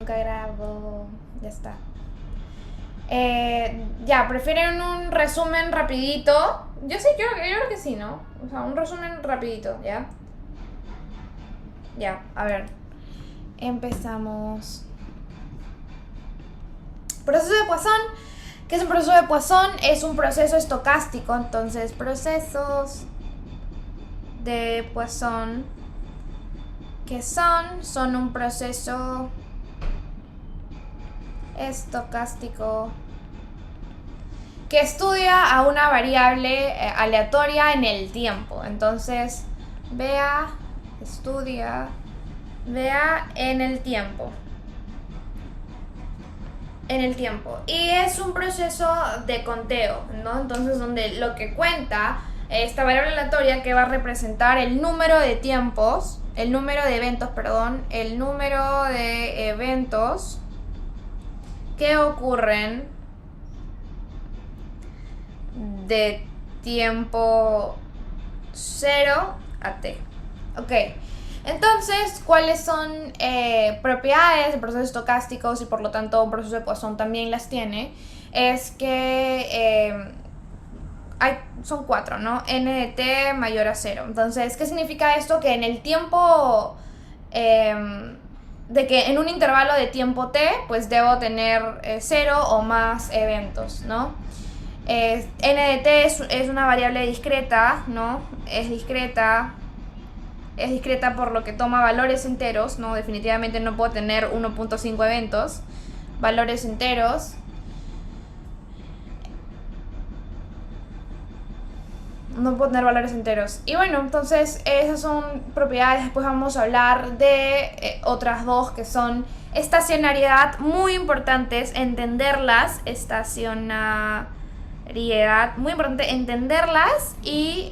Nunca grabo. Ya está. Ya, ¿prefieren un resumen rapidito? Yo sí, yo creo que sí, ¿no? O sea, un resumen rapidito, ¿ya? Ya, a ver. Empezamos. Proceso de Poisson. ¿Qué es un proceso de Poisson? Es un proceso estocástico. Entonces, procesos de Poisson, ¿qué son? Son un proceso estocástico que estudia a una variable aleatoria en el tiempo. Entonces, estudia en el tiempo. Y es un proceso de conteo, ¿no? Entonces, donde lo que cuenta esta variable aleatoria que va a representar el número de tiempos, el número de eventos que ocurren de tiempo 0 a t. Ok, entonces, ¿cuáles son propiedades de procesos estocásticos y por lo tanto un proceso de Poisson también las tiene? Es que son 4, ¿no? N de t mayor a 0. Entonces, ¿qué significa esto? Que en el tiempo de que en un intervalo de tiempo t, pues debo tener 0 o más eventos, ¿no? N de t es una variable discreta, ¿no? Es discreta por lo que toma valores enteros, ¿no? Definitivamente no puedo tener 1.5 eventos, valores enteros. No puedo tener valores enteros. Y bueno, entonces esas son propiedades. Después vamos a hablar de otras dos que son estacionariedad, muy importantes entenderlas. Estacionariedad, muy importante entenderlas y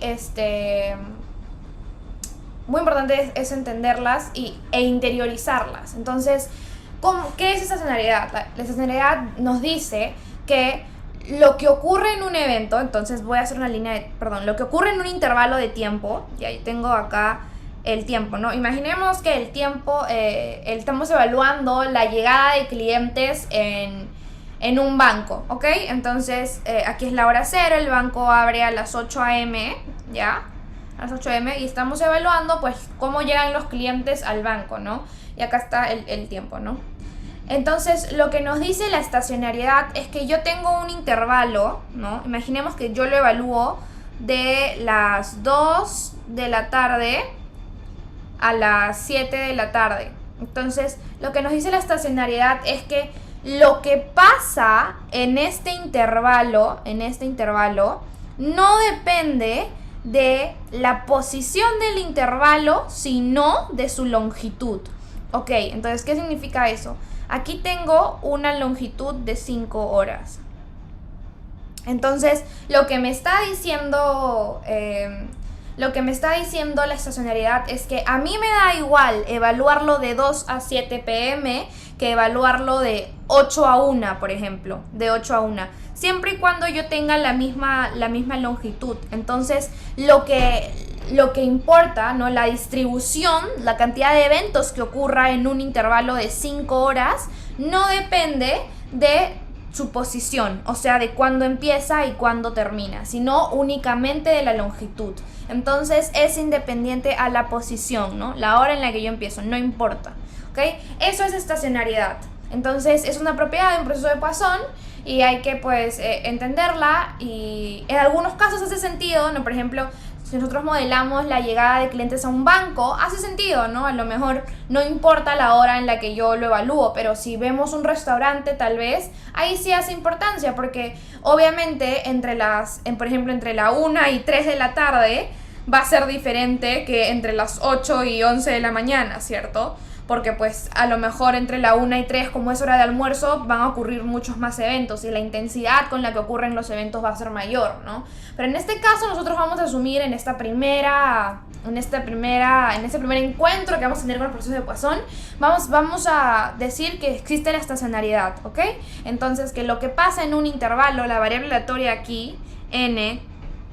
muy importante es entenderlas e interiorizarlas. Entonces, ¿qué es estacionariedad? La estacionariedad nos dice que lo que ocurre en un evento, entonces voy a hacer una lo que ocurre en un intervalo de tiempo, y ahí tengo acá el tiempo, ¿no? Imaginemos que el tiempo, estamos evaluando la llegada de clientes en un banco, ¿ok? Entonces, aquí es la hora cero, el banco abre a las 8 a.m., ¿ya? A las 8 a.m. y estamos evaluando, pues, cómo llegan los clientes al banco, ¿no? Y acá está el tiempo, ¿no? Entonces, lo que nos dice la estacionariedad es que yo tengo un intervalo, ¿no? Imaginemos que yo lo evalúo de las 2 de la tarde a las 7 de la tarde. Entonces, lo que nos dice la estacionariedad es que lo que pasa en este intervalo, no depende de la posición del intervalo, sino de su longitud. Ok, entonces, ¿qué significa eso? Aquí tengo una longitud de 5 horas. Entonces, lo que me está diciendo la estacionariedad es que a mí me da igual evaluarlo de 2 a 7 pm que evaluarlo de 8 a 1, por ejemplo, de 8 a 1, siempre y cuando yo tenga la misma longitud. Entonces, lo que importa, ¿no? La distribución, la cantidad de eventos que ocurra en un intervalo de 5 horas, no depende de su posición, o sea, de cuándo empieza y cuándo termina, sino únicamente de la longitud. Entonces es independiente a la posición, ¿no? La hora en la que yo empiezo, no importa, ¿ok? Eso es estacionariedad. Entonces es una propiedad de un proceso de Poisson y hay que, pues, entenderla, y en algunos casos hace sentido, ¿no? Por ejemplo, si nosotros modelamos la llegada de clientes a un banco, hace sentido, ¿no? A lo mejor no importa la hora en la que yo lo evalúo, pero si vemos un restaurante, tal vez, ahí sí hace importancia, porque obviamente por ejemplo, entre la 1 y 3 de la tarde va a ser diferente que entre las 8 y 11 de la mañana, ¿cierto? Porque pues a lo mejor entre la 1 y 3, como es hora de almuerzo, van a ocurrir muchos más eventos y la intensidad con la que ocurren los eventos va a ser mayor, ¿no? Pero en este caso nosotros vamos a asumir en este primer encuentro que vamos a tener con el proceso de Poisson, vamos a decir que existe la estacionariedad, ¿ok? Entonces, que lo que pasa en un intervalo, la variable aleatoria aquí, n,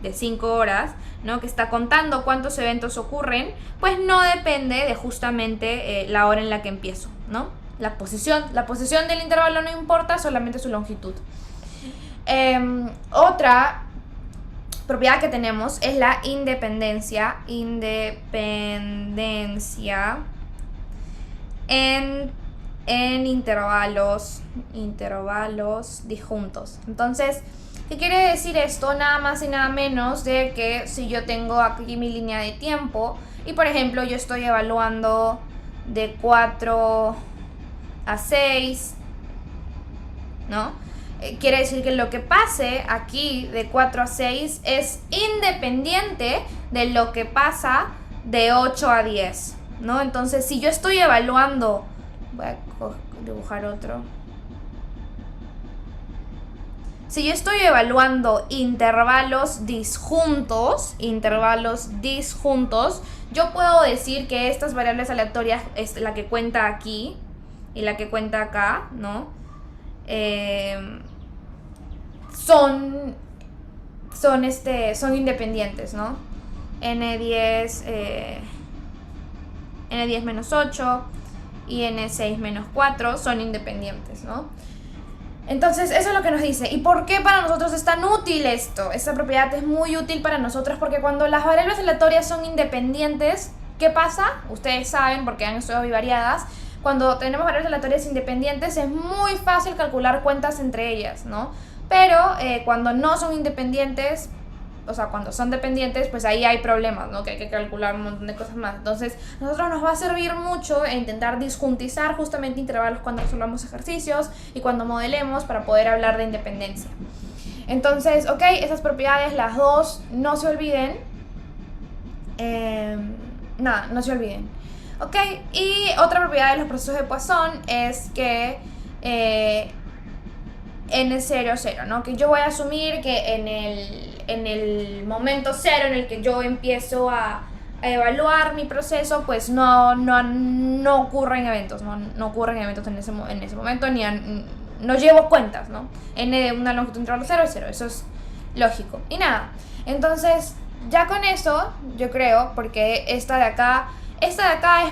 de 5 horas, ¿no? Que está contando cuántos eventos ocurren, pues no depende de justamente la hora en la que empiezo, ¿no? La posición del intervalo no importa, solamente su longitud. Otra propiedad que tenemos es la independencia. Independencia en intervalos disjuntos. Entonces, ¿qué quiere decir esto? Nada más y nada menos de que si yo tengo aquí mi línea de tiempo y por ejemplo yo estoy evaluando de 4 a 6, ¿no? Quiere decir que lo que pase aquí de 4 a 6 es independiente de lo que pasa de 8 a 10, ¿no? Entonces, si yo estoy evaluando, voy a dibujar otro. Si yo estoy evaluando intervalos disjuntos, yo puedo decir que estas variables aleatorias es la que cuenta aquí y la que cuenta acá, ¿no? Son independientes, ¿no? N10 menos 8 y N6 menos 4 son independientes, ¿no? Entonces, eso es lo que nos dice. ¿Y por qué para nosotros es tan útil esto? Esta propiedad es muy útil para nosotros porque cuando las variables aleatorias son independientes, ¿qué pasa? Ustedes saben, porque han estudiado bivariadas, cuando tenemos variables aleatorias independientes es muy fácil calcular cuentas entre ellas, ¿no? Pero cuando no son independientes, o sea, cuando son dependientes, pues ahí hay problemas, ¿no? Que hay que calcular un montón de cosas más. Entonces, a nosotros nos va a servir mucho intentar disjuntizar justamente intervalos cuando resolvamos ejercicios y cuando modelemos para poder hablar de independencia. Entonces, ok, esas propiedades, las dos, no se olviden. No se olviden. Ok, y otra propiedad de los procesos de Poisson es que n0, 0, ¿no? Que yo voy a asumir que en el momento cero en el que yo empiezo a evaluar mi proceso, pues no ocurren eventos, no ocurren eventos en ese momento, no llevo cuentas, ¿no? N de una longitud de intervalo 0 es 0, eso es lógico. Y nada, entonces ya con eso yo creo, porque esta de acá es,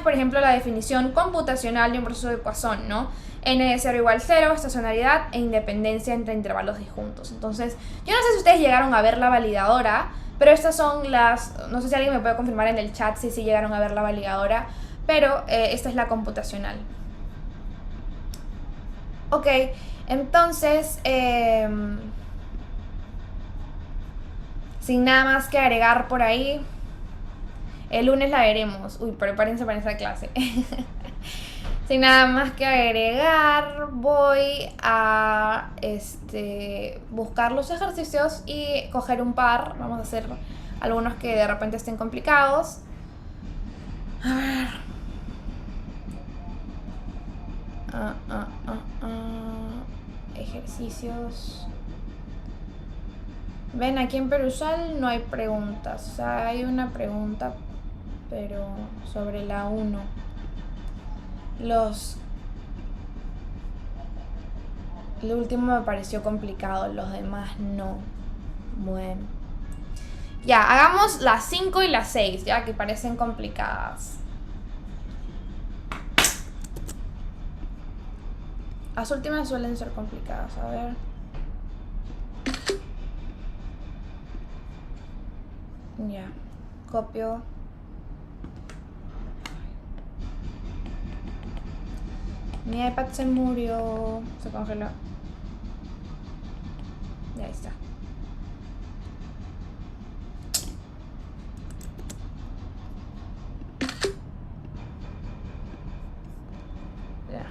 por ejemplo, la definición computacional de un proceso de Poisson, ¿no? N de 0 igual 0, estacionalidad e independencia entre intervalos disjuntos. Entonces, yo no sé si ustedes llegaron a ver la validadora, pero estas son las... No sé si alguien me puede confirmar en el chat si llegaron a ver la validadora, pero esta es la computacional. Ok, entonces... sin nada más que agregar por ahí, el lunes la veremos. Uy, prepárense para esa clase. Sin nada más que agregar, voy a buscar los ejercicios y coger un par. Vamos a hacer algunos que de repente estén complicados. A ver. Ejercicios. Ven, aquí en Perusal no hay preguntas. O sea, hay una pregunta, pero sobre la 1. Lo último me pareció complicado, los demás no. Bueno. Ya, hagamos las 5 y las 6, ya que parecen complicadas. Las últimas suelen ser complicadas, a ver. Ya, copio. Mi iPad se murió, se congeló. Ya está. Ya.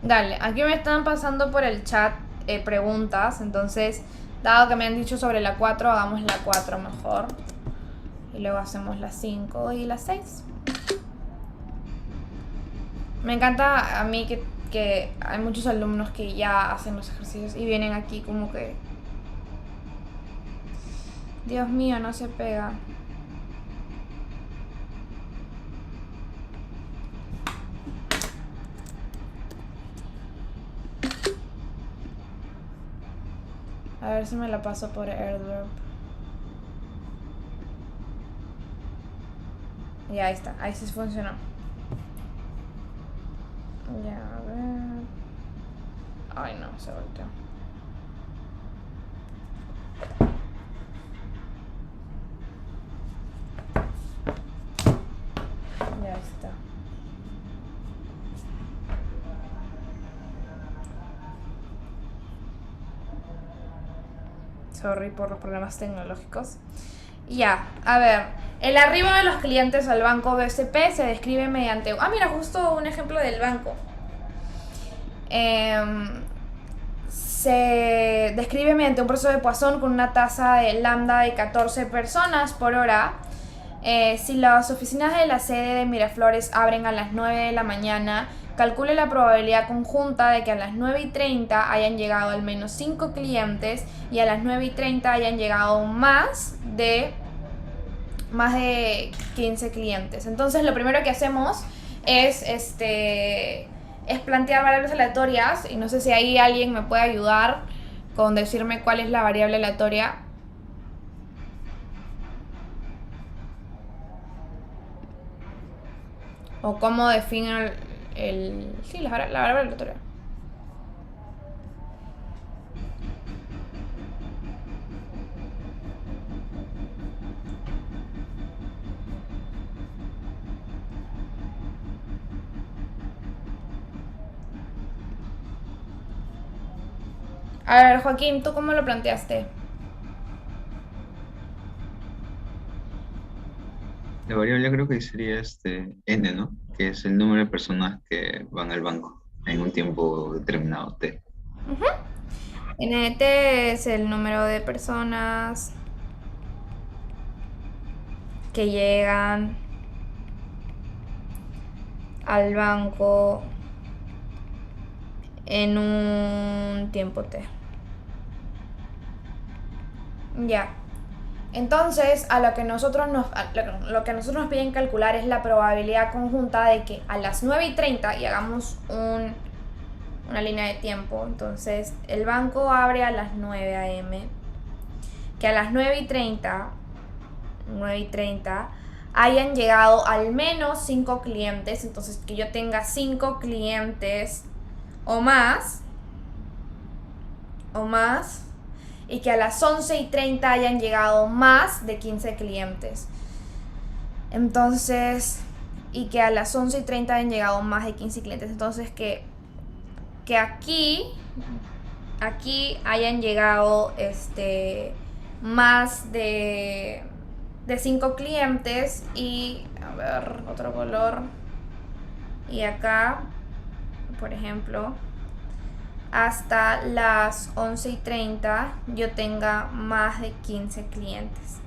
Dale, aquí me están pasando por el chat preguntas, entonces, dado que me han dicho sobre la 4, hagamos la 4 mejor. Y luego hacemos la 5 y la 6. Me encanta a mí que hay muchos alumnos que ya hacen los ejercicios y vienen aquí como que... Dios mío, no se pega. A ver si me la paso por AirDrop. Ya ahí está, ahí sí funcionó. Ya, a ver. Ay, no, se volteó. Ya está. Sorry por los problemas tecnológicos. Ya, a ver. El arribo de los clientes al banco BCP se describe mediante... Ah, mira, justo un ejemplo del banco. Se describe mediante un proceso de Poisson con una tasa de lambda de 14 personas por hora. Si las oficinas de la sede de Miraflores abren a las 9 de la mañana, calcule la probabilidad conjunta de que a las 9:30 hayan llegado al menos 5 clientes y a las 9:30 hayan llegado más de 15 clientes. Entonces lo primero que hacemos es plantear variables aleatorias, y no sé si ahí alguien me puede ayudar con decirme cuál es la variable aleatoria. O cómo defino sí, la variable aleatoria. A ver, Joaquín, ¿tú cómo lo planteaste? La variable creo que sería n, ¿no? Que es el número de personas que van al banco en un tiempo determinado, t. NT es el número de personas que llegan al banco en un tiempo T. Ya. Entonces, lo que nosotros nos piden calcular es la probabilidad conjunta de que a las 9:30, y hagamos una línea de tiempo, entonces el banco abre a las 9 a.m., que a las 9:30 hayan llegado al menos 5 clientes, entonces que yo tenga 5 clientes o más, o más, y que a las 11:30 hayan llegado más de 15 clientes. Entonces, y que a las 11:30 hayan llegado más de 15 clientes. Entonces, que aquí hayan llegado más de 5 clientes y, a ver, otro color. Y acá, por ejemplo, hasta las 11:30 yo tenga más de 15 clientes.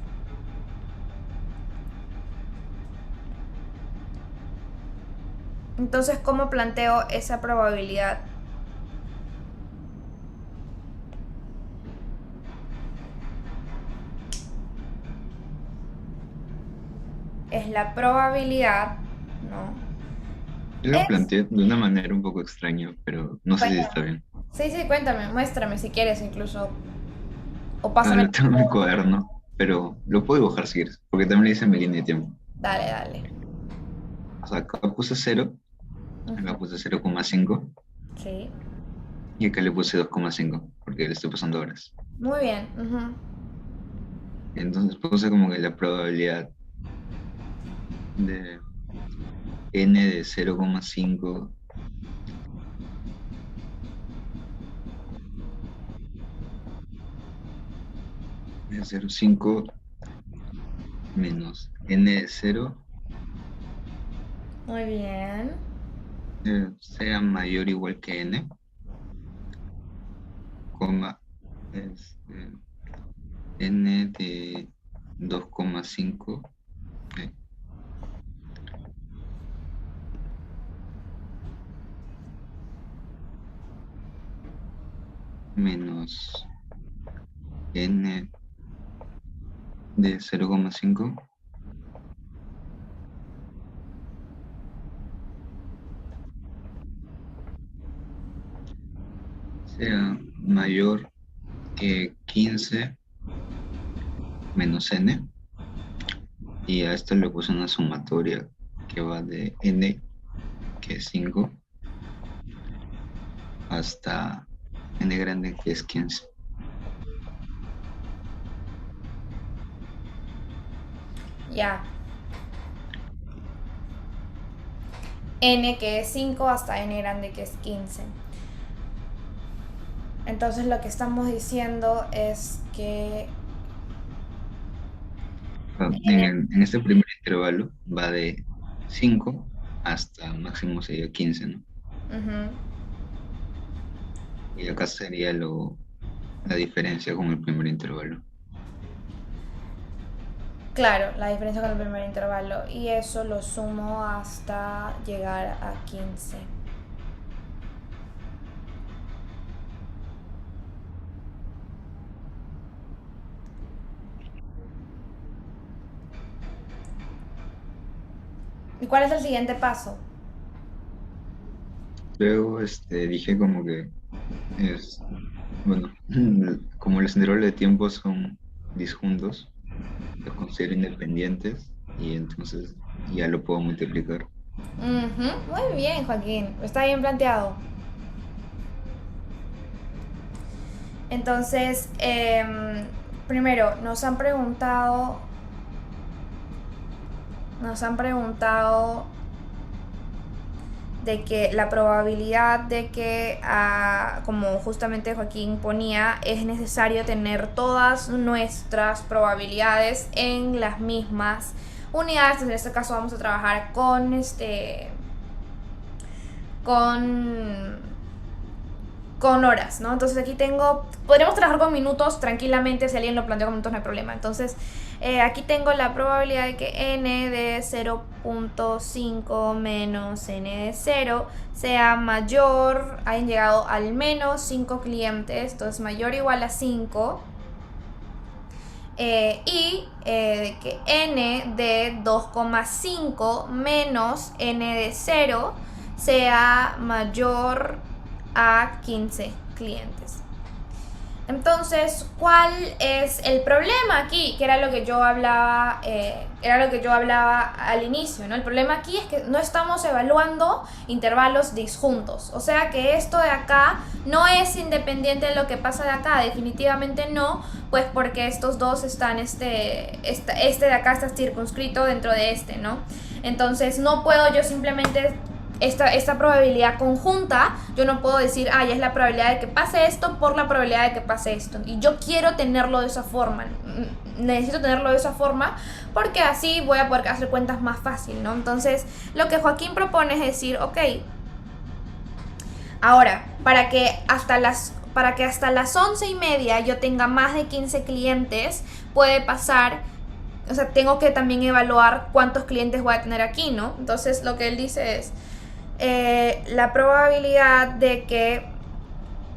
Entonces, ¿cómo planteo esa probabilidad? Es la probabilidad, ¿no? Yo lo Es, planteé de una manera un poco extraña, pero no sé si está cuéntame. bien. Sí, sí, cuéntame, muéstrame si quieres incluso. O Ah, pásame. lo tengo en mi cuaderno, pero lo puedo dibujar si quieres, porque también le hice en mi línea de tiempo. Dale, dale. O sea, acá puse 0, acá Ujú. puse 0,5 Sí. y acá le puse 2,5 porque le estoy pasando horas. Muy bien. Ujú. Entonces puse como que la probabilidad de n de 0,5 de 0,5 menos n de 0 Muy bien. sea mayor o igual que n, coma, n de 2,5 menos n de 0,5 sea mayor que 15 menos n, y a esto le puse una sumatoria que va de n, que es 5, hasta n grande, que es 15. Ya. N que es 5 hasta n grande que es 15. Entonces lo que estamos diciendo es que En este primer intervalo va de 5 hasta máximo sería 15, ¿no? ujú, Y acá sería la diferencia con el primer intervalo. claro, la diferencia con el primer intervalo. Y eso lo sumo hasta llegar a 15. ¿Y cuál es el siguiente paso? Luego dije como que es, bueno, como los intervalos de tiempo son disjuntos, los considero independientes y entonces ya lo puedo multiplicar. Ujú, muy bien, Joaquín. Está bien planteado. Entonces, primero, nos han preguntado de que la probabilidad de que, como justamente Joaquín ponía, es necesario tener todas nuestras probabilidades en las mismas unidades. En este caso vamos a trabajar con con horas, ¿no? Entonces aquí podríamos trabajar con minutos tranquilamente, si alguien lo plantea con minutos no hay problema. Entonces aquí tengo la probabilidad de que n de 0.5 menos n de 0 sea mayor, hayan llegado al menos 5 clientes, entonces mayor o igual a 5. De que n de 2,5 menos n de 0 sea mayor a 15 clientes. Entonces, ¿cuál es el problema aquí? Que era lo que yo hablaba, al inicio, ¿no? El problema aquí es que no estamos evaluando intervalos disjuntos. O sea que esto de acá no es independiente de lo que pasa de acá, definitivamente no, pues porque estos dos están, este de acá está circunscrito dentro de este, ¿no? Entonces no puedo yo simplemente esta probabilidad conjunta, yo no puedo decir, ya es la probabilidad de que pase esto por la probabilidad de que pase esto. Y yo quiero tenerlo de esa forma. Necesito tenerlo de esa forma porque así voy a poder hacer cuentas más fácil, ¿no? Entonces, lo que Joaquín propone es decir, ok, ahora, para que hasta las 11:30 yo tenga más de 15 clientes, puede pasar, o sea, tengo que también evaluar cuántos clientes voy a tener aquí, ¿no? Entonces, lo que él dice es, la probabilidad de que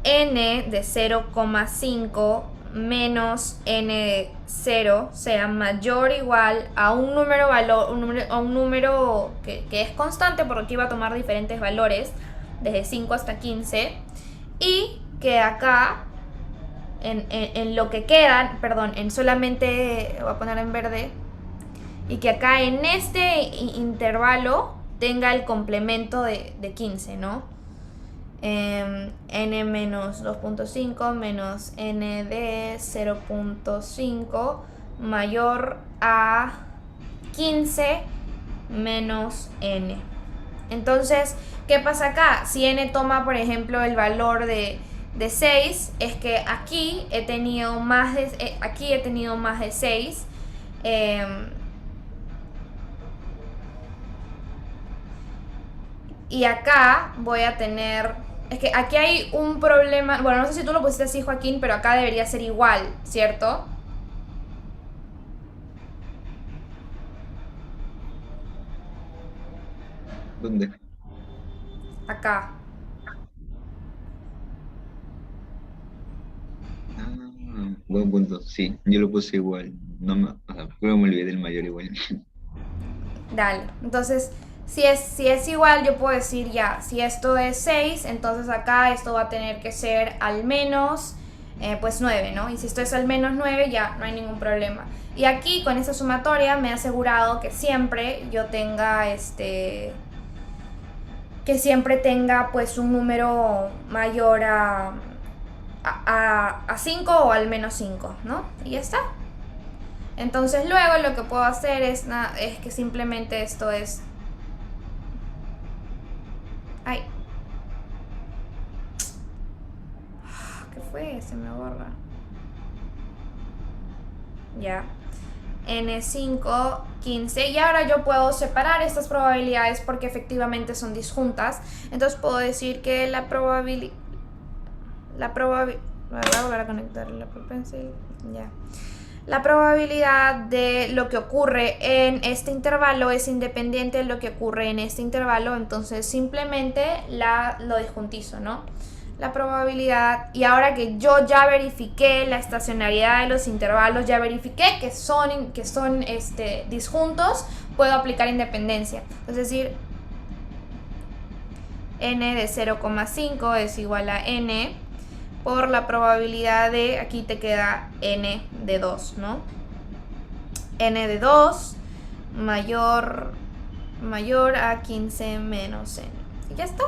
n de 0,5 menos n de 0 sea mayor o igual a un número que es constante, porque aquí va a tomar diferentes valores desde 5 hasta 15, y que acá en lo que quedan, perdón, en solamente voy a poner en verde, y que acá en este intervalo tenga el complemento de 15, ¿no? N menos 2.5 menos n de 0.5 mayor a 15 menos n. Entonces, ¿qué pasa acá? Si n toma, por ejemplo, el valor de 6, es que aquí he tenido más de 6. Y acá voy a tener... Es que aquí hay un problema... Bueno, no sé si tú lo pusiste así, Joaquín, pero acá debería ser igual, ¿cierto? ¿Dónde? Acá. Buen punto. Sí, yo lo puse igual. O sea, creo que me olvidé del mayor igual. Dale. Entonces, si es igual, yo puedo decir ya, si esto es 6, entonces acá esto va a tener que ser al menos pues 9, ¿no? Y si esto es al menos 9, ya no hay ningún problema. Y aquí con esta sumatoria me he asegurado que siempre yo tenga que siempre tenga pues un número mayor a 5 o al menos 5, ¿no? Y ya está. Entonces luego lo que puedo hacer es que simplemente esto es... Ay. ¿Qué fue? Se me borra. Ya. N5, 15. Y ahora yo puedo separar estas probabilidades porque efectivamente son disjuntas. Entonces puedo decir que la probabilidad... Voy a volver a conectar la Apple Pencil. Ya. La probabilidad de lo que ocurre en este intervalo es independiente de lo que ocurre en este intervalo. Entonces simplemente lo disjuntizo, ¿no? La probabilidad, y ahora que yo ya verifiqué la estacionariedad de los intervalos, ya verifiqué que son disjuntos, puedo aplicar independencia. Es decir, n de 0,5 es igual a n por la probabilidad de, aquí te queda n de 2, ¿no? N de 2 mayor a 15 menos n. Y ya está.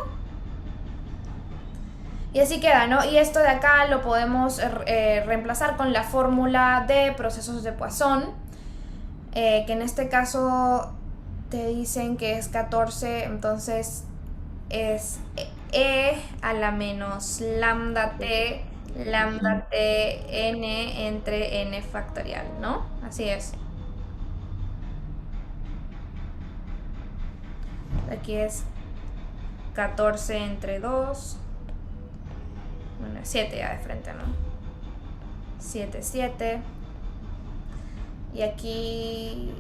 Y así queda, ¿no? Y esto de acá lo podemos reemplazar con la fórmula de procesos de Poisson, que en este caso te dicen que es 14, entonces es e a la menos lambda t n entre n factorial, ¿no? Así es. Aquí es 14 entre 2. Bueno, 7 ya de frente, ¿no? 7, 7. Y aquí,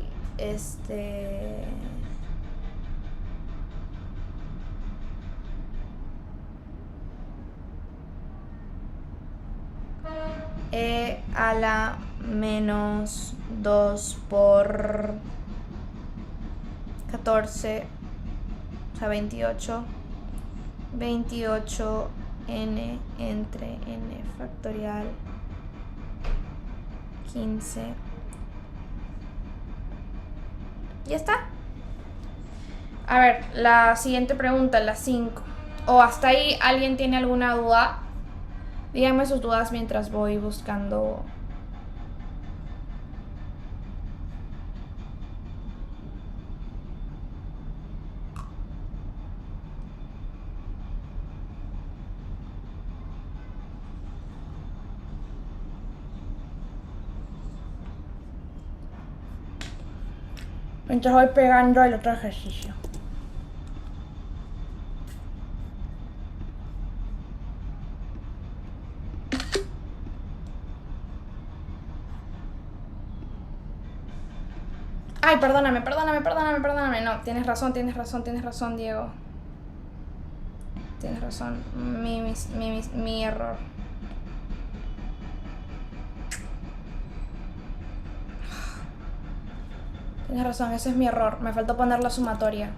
e a la menos 2 por 14, o sea, 28. 28 n entre n factorial 15. Ya está. A ver, la siguiente pregunta, la 5. ¿O hasta ahí alguien tiene alguna duda? Díganme sus dudas mientras voy buscando. Mientras voy pegando el otro ejercicio. Ay, perdóname. No, tienes razón, Diego. Tienes razón. Mi error. Tienes razón, ese es mi error. Me faltó poner la sumatoria.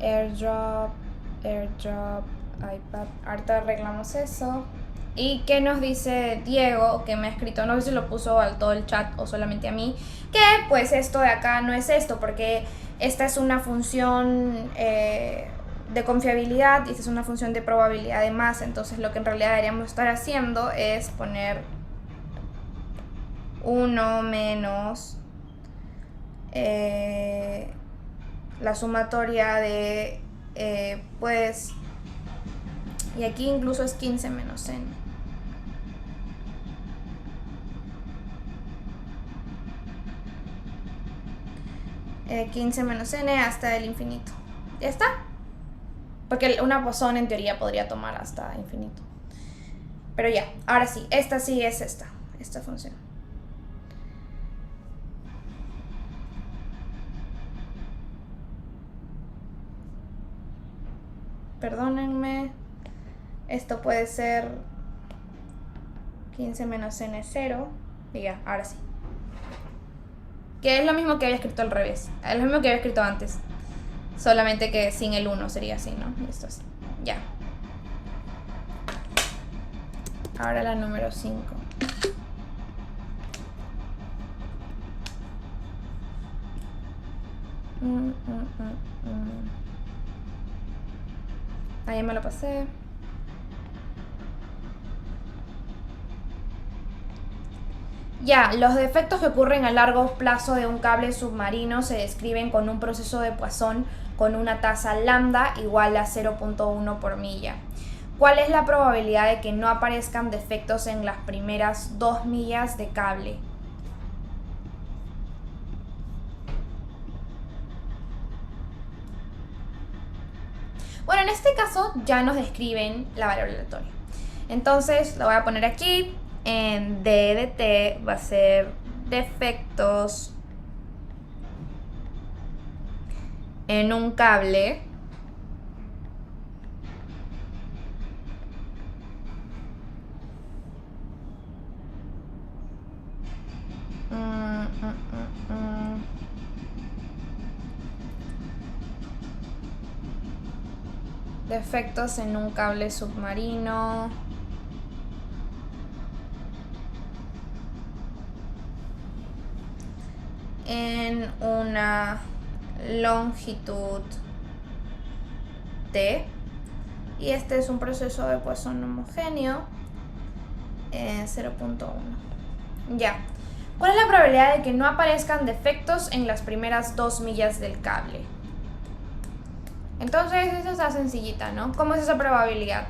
AirDrop, iPad. Ahorita arreglamos eso. ¿Y qué nos dice Diego, que me ha escrito? No sé si lo puso a todo el chat o solamente a mí. Que pues esto de acá no es esto, porque esta es una función de confiabilidad y esta es una función de probabilidad de masa. Entonces lo que en realidad deberíamos estar haciendo es poner 1 menos la sumatoria de pues, y aquí incluso es 15 menos n. Eh, 15 menos n hasta el infinito. Ya está. Porque una Poisson en teoría podría tomar hasta infinito. Pero ya, ahora sí, esta sí es esta función. Perdónenme. Esto puede ser 15 menos n 0. Y ya, ahora sí. Que es lo mismo que había escrito al revés. Es lo mismo que había escrito antes. Solamente que sin el 1 sería así, ¿no? Y esto así. Ya. Ahora la número 5. Ahí me lo pasé. Ya, los defectos que ocurren a largo plazo de un cable submarino se describen con un proceso de Poisson con una tasa lambda igual a 0.1 por milla. ¿Cuál es la probabilidad de que no aparezcan defectos en las primeras 2 millas de cable? Bueno, en este caso ya nos describen la variable aleatoria. Entonces lo voy a poner aquí. En D de T va a ser defectos en un cable defectos en un cable submarino en una longitud T, y este es un proceso de Poisson homogéneo 0.1. Ya. ¿Cuál es la probabilidad de que no aparezcan defectos en las primeras 2 millas del cable? Entonces, esa está sencillita, ¿no? ¿Cómo es esa probabilidad?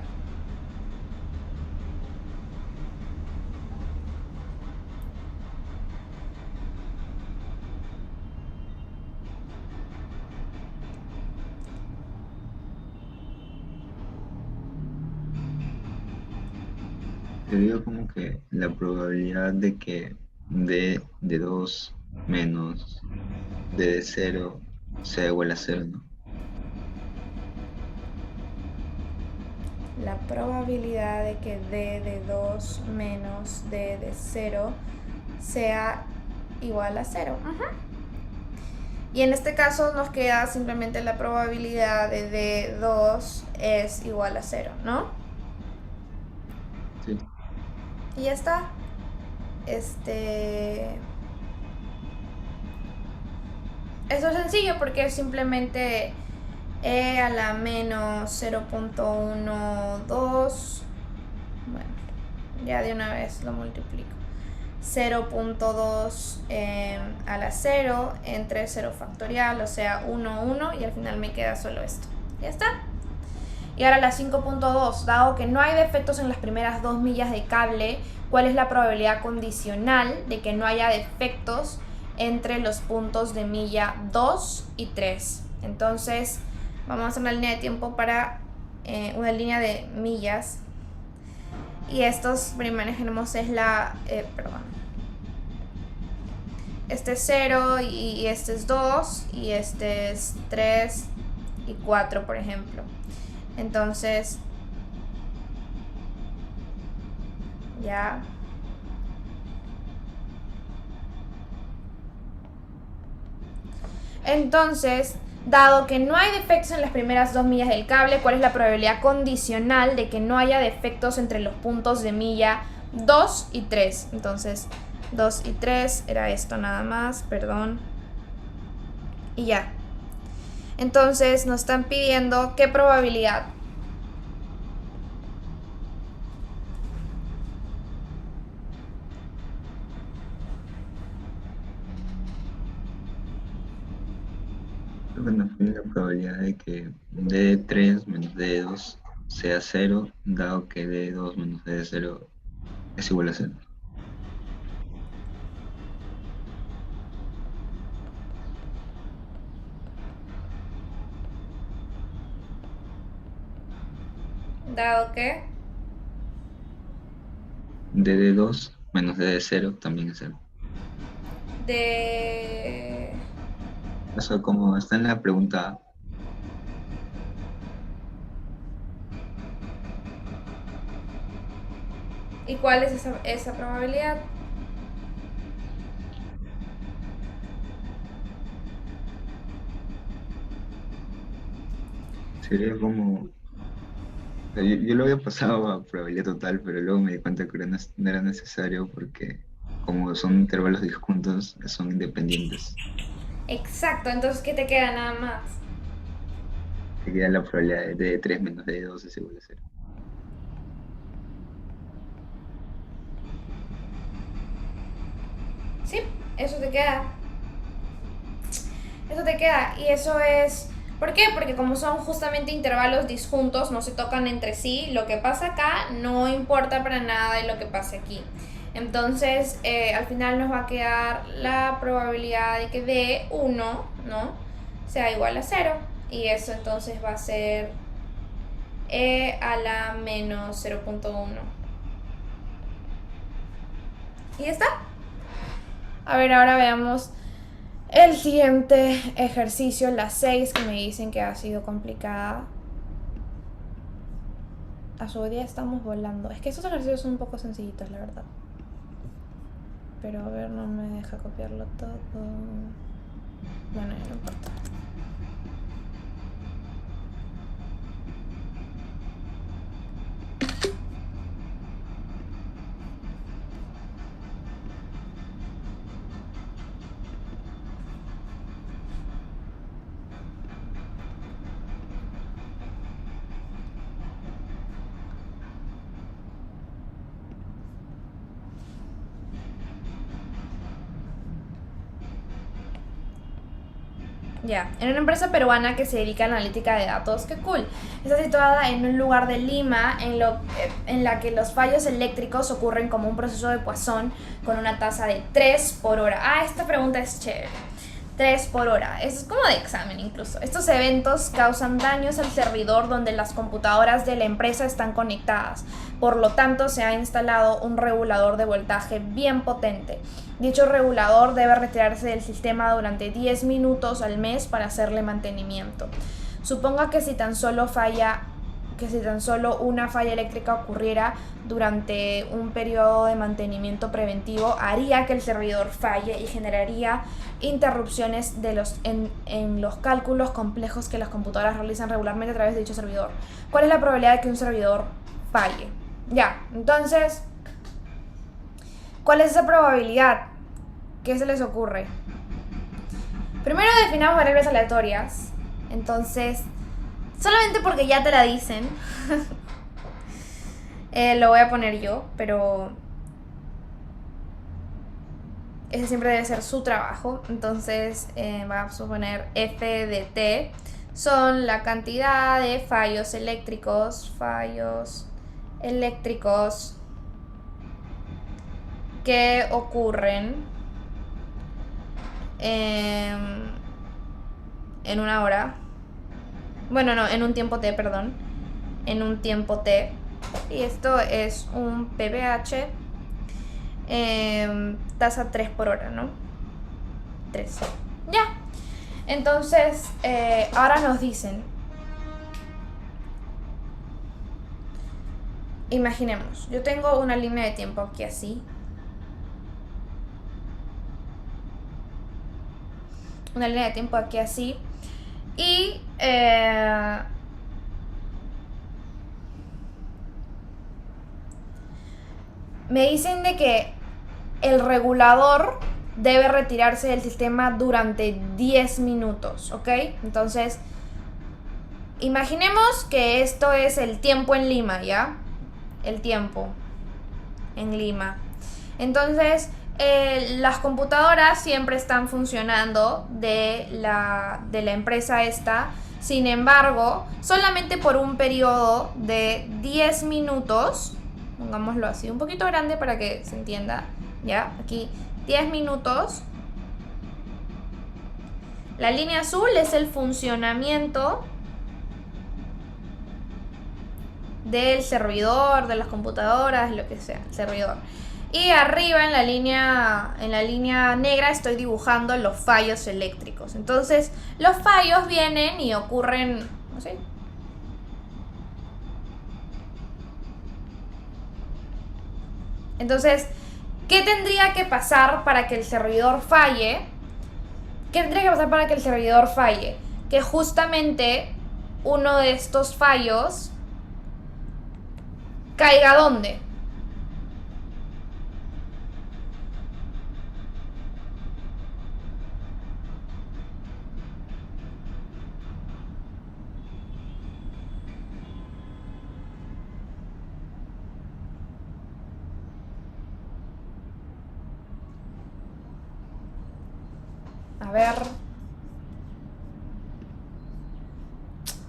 Te digo como que la probabilidad de que D de 2 menos D de 0 sea igual a 0, ¿no? La probabilidad de que D de 2 menos D de 0 sea igual a 0. Y en este caso nos queda simplemente la probabilidad de D2 es igual a 0, ¿no? Sí. Y ya está. Eso es sencillo porque es simplemente E a la menos 0.12. Bueno, ya de una vez lo multiplico. 0.2 a la 0 entre 0 factorial, o sea 1, 1, y al final me queda solo esto. Ya está. Y ahora la 5.2, dado que no hay defectos en las primeras 2 millas de cable, ¿cuál es la probabilidad condicional de que no haya defectos entre los puntos de milla 2 y 3? Entonces, vamos a hacer una línea de tiempo para una línea de millas. Y estos imaginemos es este es 0 y este es 2 y este es 3 y 4, por ejemplo. Entonces, ya. Entonces, dado que no hay defectos en las primeras 2 millas del cable, ¿cuál es la probabilidad condicional de que no haya defectos entre los puntos de milla 2 y 3? Entonces, 2 y 3 era esto nada más, perdón. Y ya. Entonces nos están pidiendo qué probabilidad. Bueno, fue la probabilidad de que D de 3 menos D de 2 sea 0, dado que D de 2 menos D de 0 es igual a 0. Dado que D de 2 menos D de 0 también es 0. de... Eso como está en la pregunta A. ¿Y cuál es esa probabilidad? sería como... yo lo había pasado a probabilidad total, pero luego me di cuenta que no era necesario porque como son intervalos disjuntos, son independientes. Exacto, entonces ¿qué te queda nada más? Te queda la probabilidad de 3 menos de 2 es igual a 0. Sí, eso te queda. Eso te queda. Y eso es... ¿Por qué? Porque como son justamente intervalos disjuntos, no se tocan entre sí, lo que pasa acá no importa para nada de lo que pase aquí. Entonces, al final nos va a quedar la probabilidad de que D1, ¿no? Sea igual a 0. Y eso entonces va a ser E a la menos 0.1. Y ya está. A ver, ahora veamos el siguiente ejercicio, la 6, que me dicen que ha sido complicada. A su día estamos volando. Es que estos ejercicios son un poco sencillitos, la verdad. Pero a ver, no me deja copiarlo todo. Bueno, ya no importa. Ya, en una empresa peruana que se dedica a la analítica de datos, qué cool. Está situada en un lugar de Lima en la que los fallos eléctricos ocurren como un proceso de Poisson con una tasa de 3 por hora. Ah, esta pregunta es chévere. 3 por hora. Eso es como de examen incluso. Estos eventos causan daños al servidor donde las computadoras de la empresa están conectadas. Por lo tanto, se ha instalado un regulador de voltaje bien potente. Dicho regulador debe retirarse del sistema durante 10 minutos al mes para hacerle mantenimiento. Suponga que si tan solo una falla eléctrica ocurriera durante un periodo de mantenimiento preventivo, haría que el servidor falle y generaría interrupciones en los cálculos complejos que las computadoras realizan regularmente a través de dicho servidor. ¿Cuál es la probabilidad de que un servidor falle? Ya, entonces, ¿cuál es esa probabilidad? ¿Qué se les ocurre? Primero definamos variables aleatorias. Entonces, solamente porque ya te la dicen, lo voy a poner yo, pero ese siempre debe ser su trabajo. Entonces, vamos a poner f de t son la cantidad de fallos eléctricos que ocurren en una hora. Bueno, no, en un tiempo t, perdón. En un tiempo t. Y esto es un PPH. Tasa 3 por hora, ¿no? 3. Ya. Entonces, ahora nos dicen. Imaginemos, yo tengo una línea de tiempo aquí así. Una línea de tiempo aquí así. Y me dicen de que el regulador debe retirarse del sistema durante 10 minutos, ¿ok? Entonces, imaginemos que esto es el tiempo en Lima, ¿ya? El tiempo en Lima. Entonces, las computadoras siempre están funcionando de la empresa esta. Sin embargo, solamente por un periodo de 10 minutos, pongámoslo así, un poquito grande para que se entienda, ¿ya? Aquí, 10 minutos. La línea azul es el funcionamiento del servidor, de las computadoras, lo que sea, el servidor. Y arriba en la línea negra estoy dibujando los fallos eléctricos. Entonces, los fallos vienen y ocurren, no sé. Entonces, ¿qué tendría que pasar para que el servidor falle? ¿Qué tendría que pasar para que el servidor falle? Que justamente uno de estos fallos caiga ¿dónde? A ver.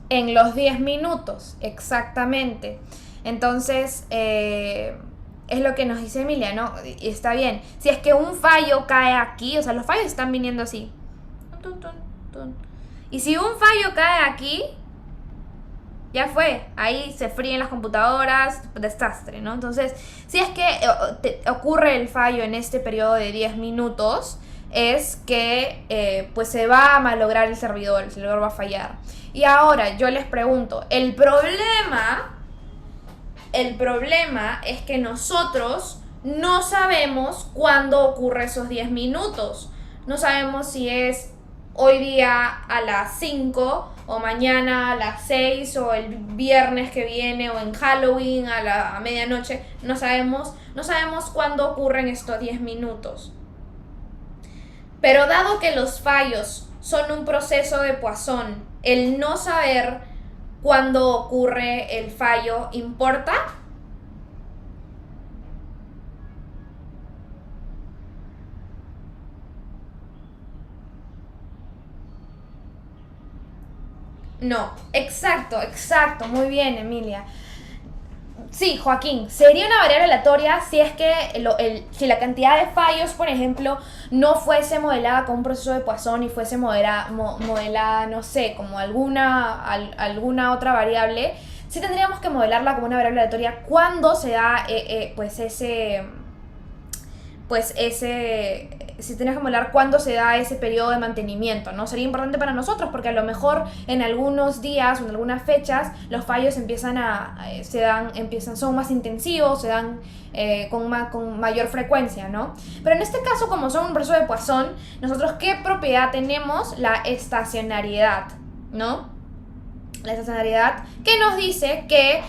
En los 10 minutos, exactamente. Entonces, es lo que nos dice Emilia, ¿no? Y está bien. Si es que un fallo cae aquí, o sea, los fallos están viniendo así. Tun, tun, tun. Y si un fallo cae aquí, ya fue. Ahí se fríen las computadoras, desastre, ¿no? Entonces, si es que ocurre el fallo en este periodo de 10 minutos, es que pues se va a malograr el servidor va a fallar. Y ahora yo les pregunto, el problema es que nosotros no sabemos cuándo ocurre esos 10 minutos. No sabemos si es hoy día a las 5 o mañana a las 6 o el viernes que viene o en Halloween a medianoche. No sabemos cuándo ocurren estos 10 minutos. Pero dado que los fallos son un proceso de Poisson, el no saber cuándo ocurre el fallo importa. No, exacto, muy bien, Emilia. Sí, Joaquín, sería una variable aleatoria si es que si la cantidad de fallos, por ejemplo, no fuese modelada con un proceso de Poisson y fuese modelada, no sé, como alguna otra variable. Sí tendríamos que modelarla como una variable aleatoria cuando se da si tienes que modelar cuándo se da ese periodo de mantenimiento, ¿no? Sería importante para nosotros porque a lo mejor en algunos días o en algunas fechas los fallos son más intensivos, se dan con mayor frecuencia, ¿no? Pero en este caso, como son un proceso de Poisson, nosotros ¿qué propiedad tenemos? La estacionariedad, ¿no? La estacionariedad que nos dice que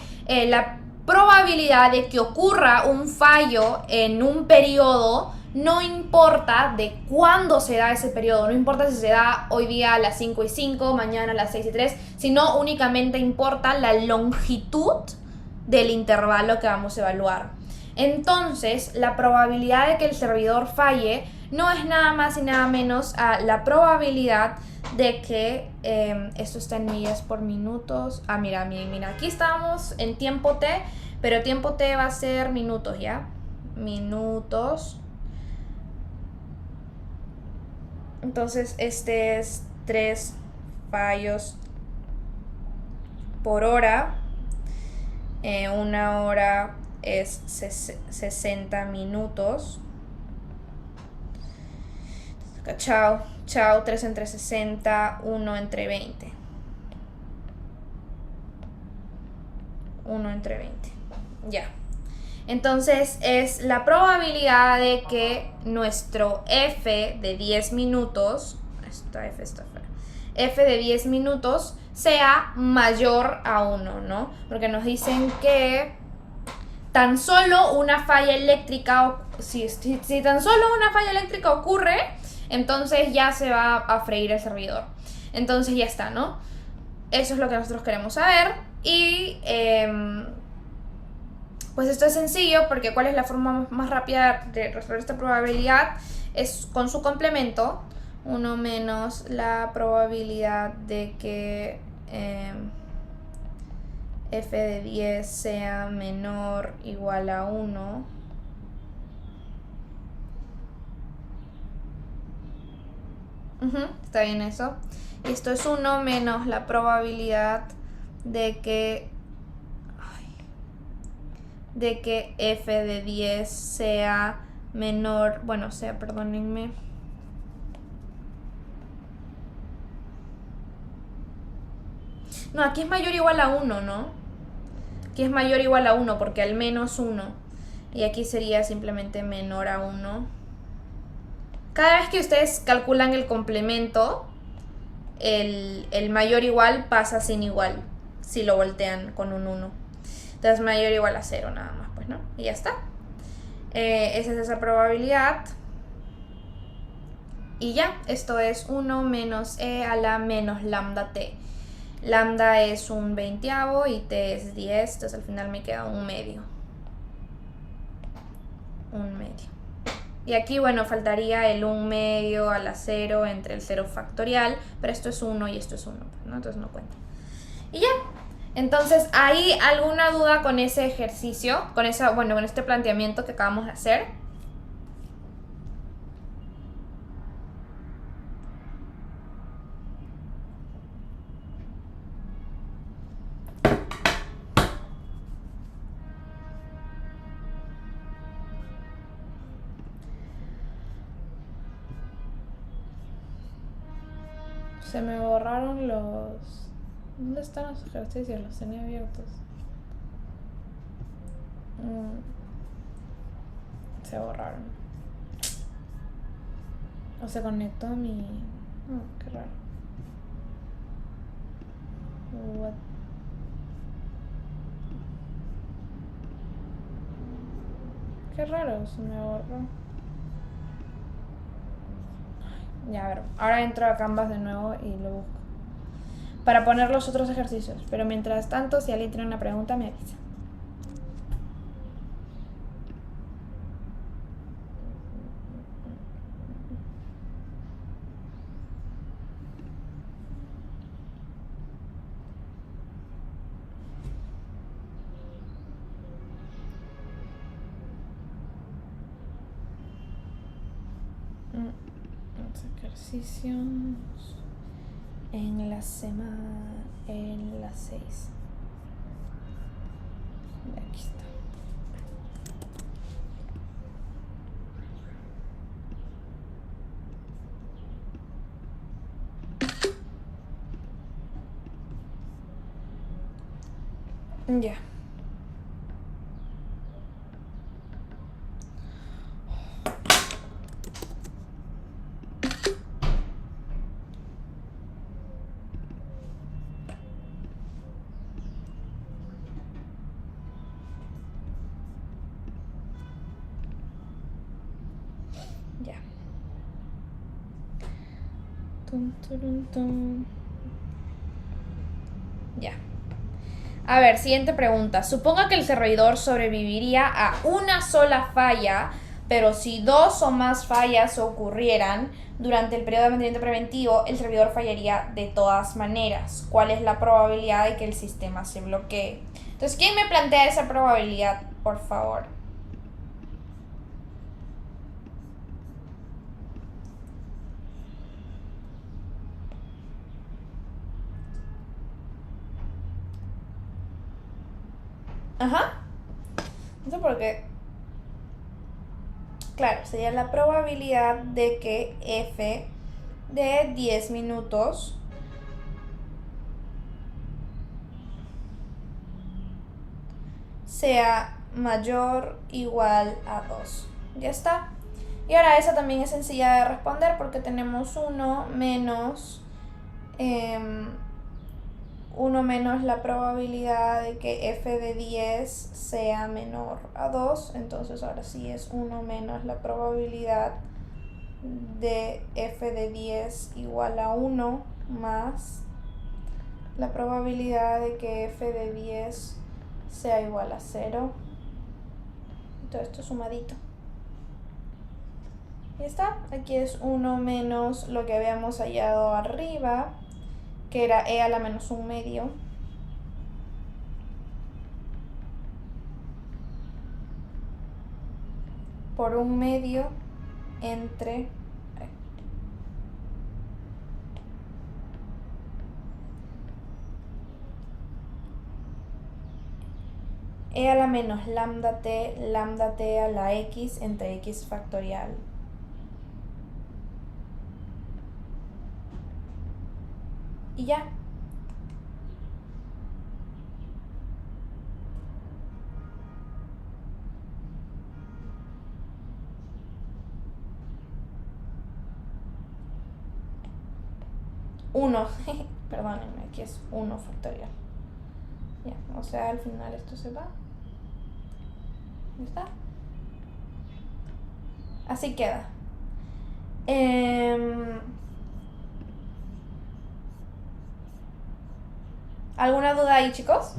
la probabilidad de que ocurra un fallo en un periodo no importa de cuándo se da ese periodo, no importa si se da hoy día a las 5:05, mañana a las 6:03, sino únicamente importa la longitud del intervalo que vamos a evaluar. Entonces, la probabilidad de que el servidor falle no es nada más y nada menos a la probabilidad de que esto está en millas por minutos. Mira, aquí estamos en tiempo t, pero tiempo t va a ser minutos, ¿ya? Minutos. Entonces, este es 3 fallos por hora. Una hora es 60 minutos. Chao, 3 entre 60, 1 entre 20. 1 entre 20. Ya. Entonces es la probabilidad de que nuestro f de 10 minutos, f de 10 minutos sea mayor a 1, ¿no? Porque nos dicen que tan solo una falla eléctrica, si tan solo una falla eléctrica ocurre, entonces ya se va a freír el servidor. Entonces ya está, ¿no? Eso es lo que nosotros queremos saber. Y pues esto es sencillo porque ¿cuál es la forma más rápida de resolver esta probabilidad? Es con su complemento, 1 menos la probabilidad de que f de 10 sea menor o igual a 1. Está bien eso. Esto es 1 menos la probabilidad de que f de 10 sea menor, perdónenme. No, aquí es mayor o igual a 1, ¿no? Aquí es mayor o igual a 1 porque al menos 1. Y aquí sería simplemente menor a 1. Cada vez que ustedes calculan el complemento, el mayor igual pasa sin igual si lo voltean con un 1. Entonces mayor igual a 0 nada más, pues, ¿no? Y ya está. Esa es esa probabilidad. Y ya, esto es 1 menos e a la menos lambda t. Lambda es un 20avo y t es 10, entonces al final me queda un medio. Un medio. Y aquí, bueno, faltaría el 1 medio a la 0 entre el 0 factorial, pero esto es 1 y esto es 1, ¿no? Entonces no cuenta. Y ya. Entonces, ¿hay alguna duda con ese ejercicio? Con este planteamiento que acabamos de hacer. Se me borraron los... ¿Dónde están los ejercicios? Los tenía abiertos. Se borraron. O se conectó a mi... Oh, qué raro. What? Qué raro, se me borró. Ya, a ver. Ahora entro a Canvas de nuevo y lo busco. Para poner los otros ejercicios. Pero mientras tanto, si alguien tiene una pregunta, me avisa. Los ejercicios en la semana, en las 6. Aquí está. Ya. Ya. Tum, turum, tum. Ya. A ver, siguiente pregunta. Suponga que el servidor sobreviviría a una sola falla, pero si 2 o más fallas ocurrieran durante el periodo de mantenimiento preventivo, el servidor fallaría de todas maneras. ¿Cuál es la probabilidad de que el sistema se bloquee? Entonces, ¿quién me plantea esa probabilidad, por favor? Ajá. No sé por qué. Claro, sería la probabilidad de que f de 10 minutos sea mayor o igual a 2. Ya está. Y ahora esa también es sencilla de responder porque tenemos 1 menos 1 menos la probabilidad de que f de 10 sea menor a 2. Entonces ahora sí es 1 menos la probabilidad de f de 10 igual a 1 más la probabilidad de que f de 10 sea igual a 0. Todo esto sumadito. Y está. Aquí es 1 menos lo que habíamos hallado arriba, que era e a la menos 1 medio. Por 1 medio entre... e a la menos lambda t a la x entre x factorial. Y ya. 1. Perdónenme, aquí es 1 factorial. Ya, o sea, al final esto se va. ¿Ya está? Así queda. ¿Alguna duda ahí, chicos?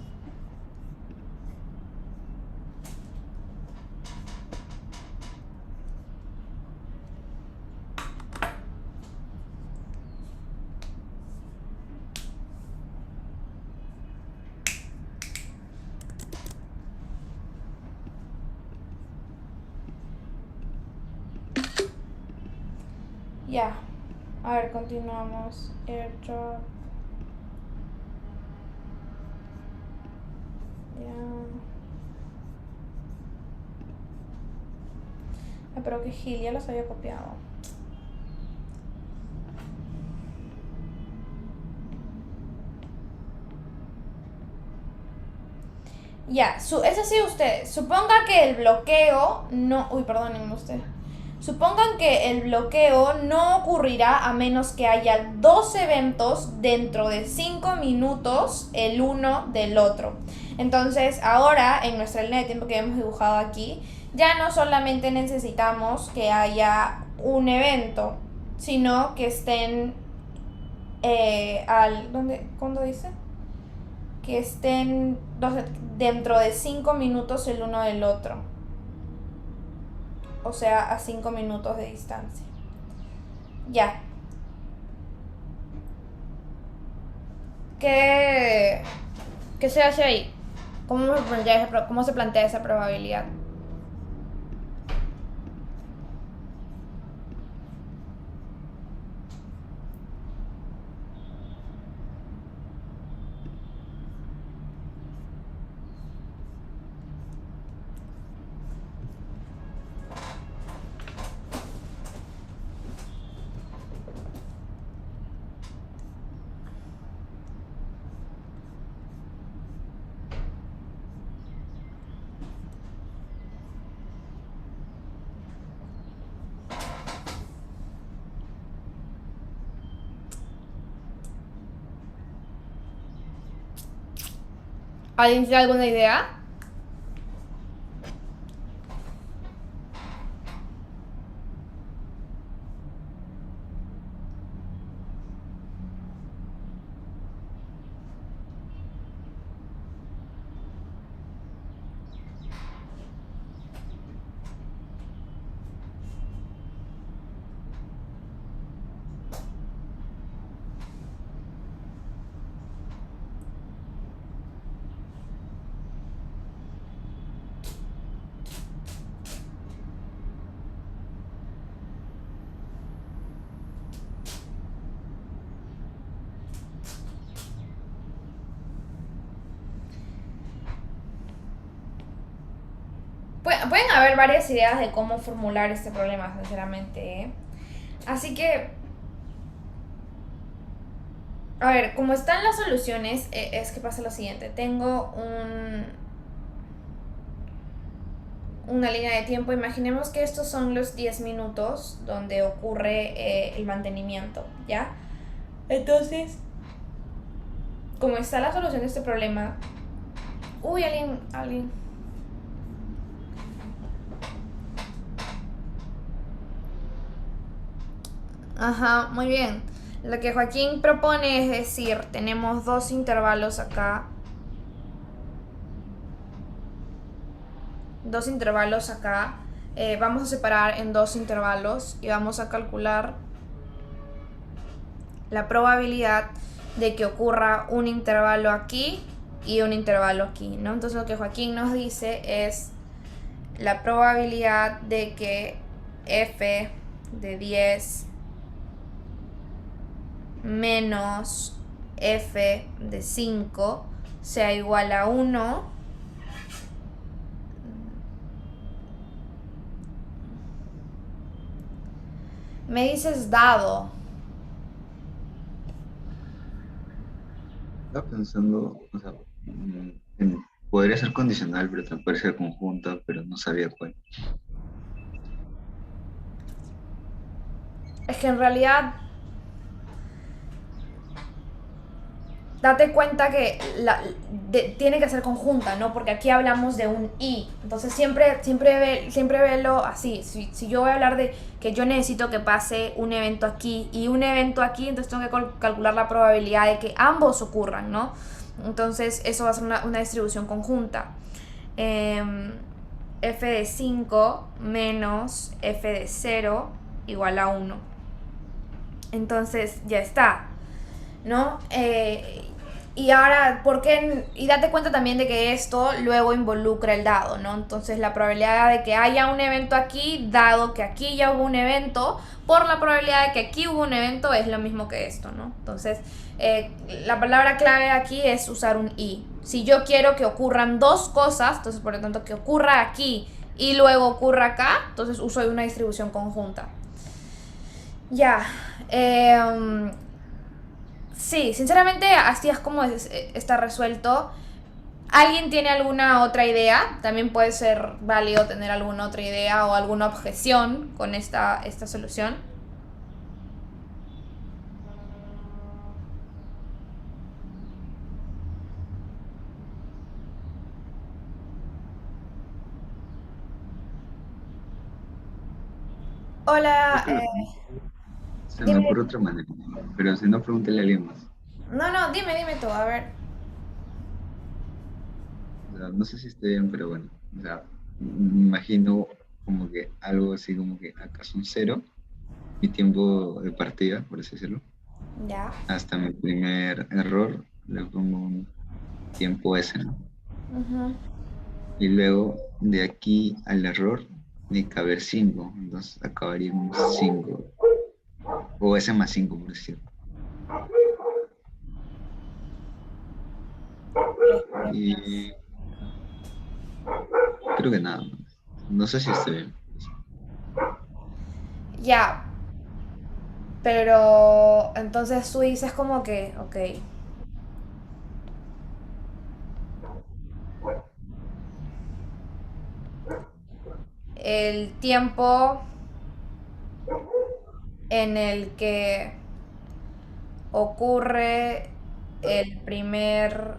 Ya. A ver, continuamos. AirDrop. Ya. Ah, pero que Gil, ya los había copiado. Ya, eso sí ustedes. Suponga que el bloqueo no... Uy, perdónenme usted. Supongan que el bloqueo no ocurrirá a menos que haya dos eventos dentro de 5 minutos el uno del otro. Entonces, ahora en nuestra línea de tiempo que hemos dibujado aquí, ya no solamente necesitamos que haya un evento, sino que estén ¿cuándo dice? Que estén dentro de 5 minutos el uno del otro. O sea, a 5 minutos de distancia. Ya. ¿Qué, qué se hace ahí? ¿Cómo se plantea esa probabilidad? ¿Alguien tiene alguna idea? Pueden haber varias ideas de cómo formular este problema, sinceramente, ¿eh? Así que, a ver, como están las soluciones, es que pasa lo siguiente. Tengo una línea de tiempo. Imaginemos que estos son los 10 minutos donde ocurre el mantenimiento, ¿ya? Entonces, como está la solución de este problema... Uy, alguien... Ajá, muy bien. Lo que Joaquín propone es decir, tenemos dos intervalos acá. Dos intervalos acá. Vamos a separar en dos intervalos y vamos a calcular la probabilidad de que ocurra un intervalo aquí y un intervalo aquí, ¿no? Entonces lo que Joaquín nos dice es la probabilidad de que f de 10 menos f de 5 sea igual a 1. Me dices dado. Estaba pensando, o sea, podría ser condicional, pero también puede ser conjunta, pero no sabía cuál. Es que en realidad date cuenta que tiene que ser conjunta, ¿no? Porque aquí hablamos de un y. Entonces siempre velo así. Si yo voy a hablar de que yo necesito que pase un evento aquí y un evento aquí, entonces tengo que calcular la probabilidad de que ambos ocurran, ¿no? Entonces eso va a ser una distribución conjunta. F de 5 menos F de 0 igual a 1. Entonces ya está, ¿no? Y ahora, ¿por qué? Y date cuenta también de que esto luego involucra el dado, ¿no? Entonces la probabilidad de que haya un evento aquí, dado que aquí ya hubo un evento, por la probabilidad de que aquí hubo un evento es lo mismo que esto, ¿no? Entonces la palabra clave aquí es usar un y. Si yo quiero que ocurran dos cosas, entonces por lo tanto que ocurra aquí y luego ocurra acá, entonces uso una distribución conjunta. Ya. Sí, sinceramente así es como está resuelto. ¿Alguien tiene alguna otra idea? También puede ser válido tener alguna otra idea o alguna objeción con esta solución. Creo Hola, que se me dime. ocurre otra manera, pero si no, pregúntale a alguien más. No, no, dime tú, a ver. O sea, no sé si esté bien, pero bueno. O sea, me imagino como que algo así como que acá son cero, mi tiempo de partida, por así decirlo. Ya. Hasta mi primer error le pongo un tiempo S, ¿no? Ujú. Y luego de aquí al error tiene que haber 5, entonces acabaría en 5, o S más 5, por decirlo. Y creo que nada más. No sé si esté bien. Ya, pero entonces tú dices como que, ok, el tiempo en el que ocurre el primer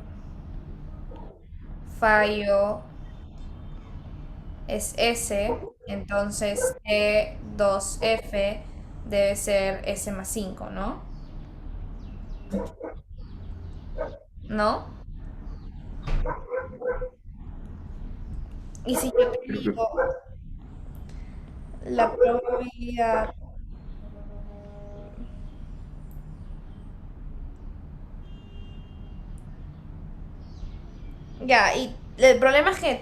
fallo es S, entonces E2F debe ser S más 5, ¿no? ¿No? Y si yo te Creo que, digo la probabilidad, ya, y el problema es que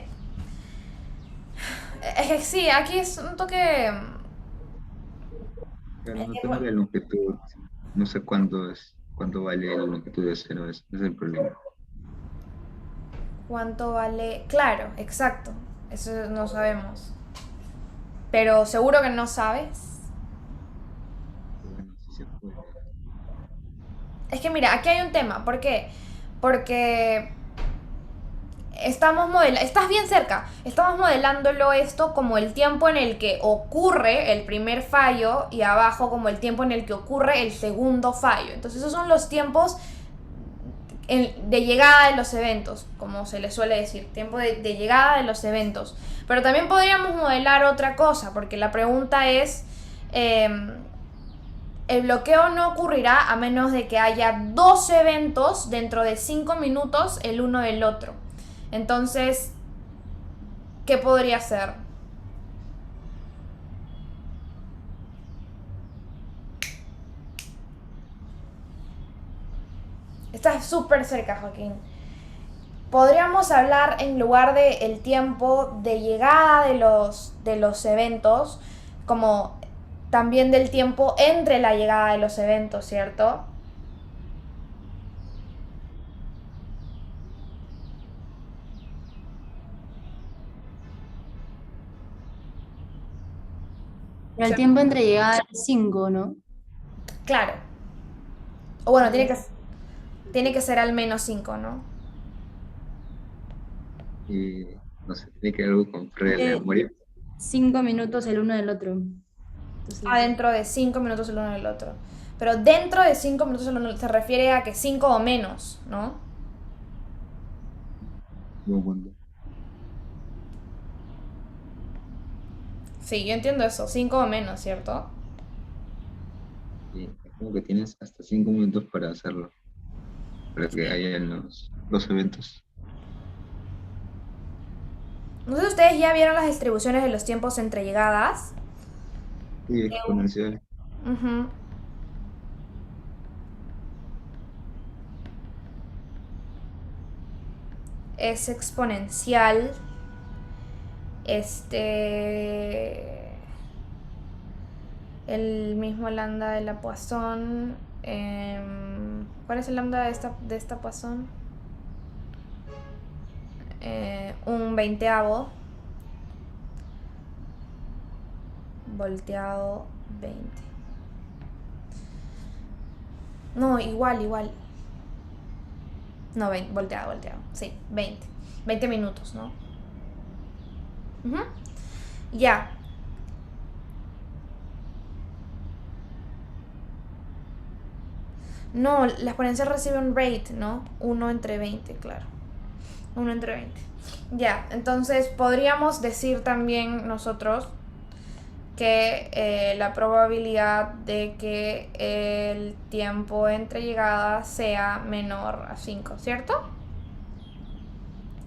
sí, aquí es un toque, claro, es no que, tengo la longitud. No sé cuánto vale la longitud de cero, ese es el problema. ¿cuánto vale? Claro, exacto, eso no sabemos, pero seguro que no sabes. Pero bueno, sí se puede. Es que mira, aquí hay un tema, ¿por qué? Porque estás bien cerca, estamos modelándolo esto como el tiempo en el que ocurre el primer fallo y abajo como el tiempo en el que ocurre el segundo fallo. Entonces esos son los tiempos de llegada de los eventos, como se le suele decir, tiempo de llegada de los eventos. Pero también podríamos modelar otra cosa, porque la pregunta es, eh, el bloqueo no ocurrirá a menos de que haya dos eventos dentro de 5 minutos el uno del otro. Entonces, ¿qué podría ser? Estás súper cerca, Joaquín. Podríamos hablar en lugar de el tiempo de llegada de los eventos, como también del tiempo entre la llegada de los eventos, ¿cierto? Pero el tiempo entre llegada es 5, ¿no? Claro. O bueno, Ya. tiene que ser al menos 5, ¿no? Y no sé, tiene que ver algo con pérdida de la Eh, memoria. 5 minutos el uno del otro. Entonces, Adentro de 5 minutos el uno del otro. Pero dentro de 5 minutos se refiere a que 5 o menos, ¿no? Buen punto. Sí, yo entiendo eso, 5 o menos, ¿cierto? Sí, es como que tienes hasta 5 minutos para hacerlo, para que Sí. haya los eventos. No sé si ustedes ya vieron las distribuciones de los tiempos entre llegadas. Sí, exponencial. Ujú. Es exponencial. Este. El mismo lambda de la Poisson. ¿Cuál es el lambda de esta Poisson? Un veinteavo volteado 20. No, igual. No, 20, volteado. Sí, 20. 20 minutos, ¿no? Ujú. Ya. No, la exponencial recibe un rate, ¿no? 1/20, claro. 1/20. Ya, entonces podríamos decir también nosotros que la probabilidad de que el tiempo entre llegadas sea menor a 5, ¿cierto?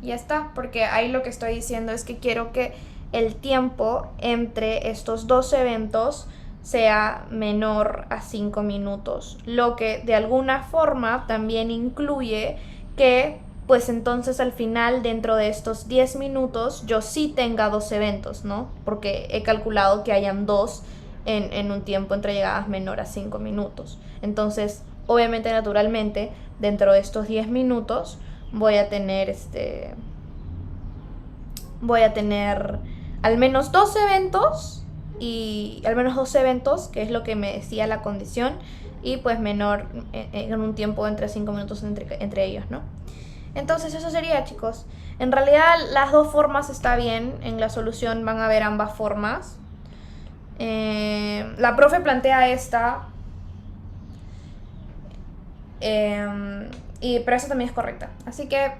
Ya está, porque ahí lo que estoy diciendo es que quiero que el tiempo entre estos dos eventos sea menor a 5 minutos, lo que de alguna forma también incluye que pues entonces al final dentro de estos 10 minutos yo sí tenga dos eventos, ¿no? Porque he calculado que hayan dos en un tiempo entre llegadas menor a 5 minutos. Entonces, obviamente, naturalmente, dentro de estos 10 minutos voy a tener voy a tener al menos dos eventos y al menos dos eventos, que es lo que me decía la condición, y pues menor en un tiempo entre 5 minutos entre ellos, ¿no? Entonces eso sería, chicos. En realidad las dos formas está bien, en la solución van a haber ambas formas. La profe plantea esta, pero esa también es correcta. Así que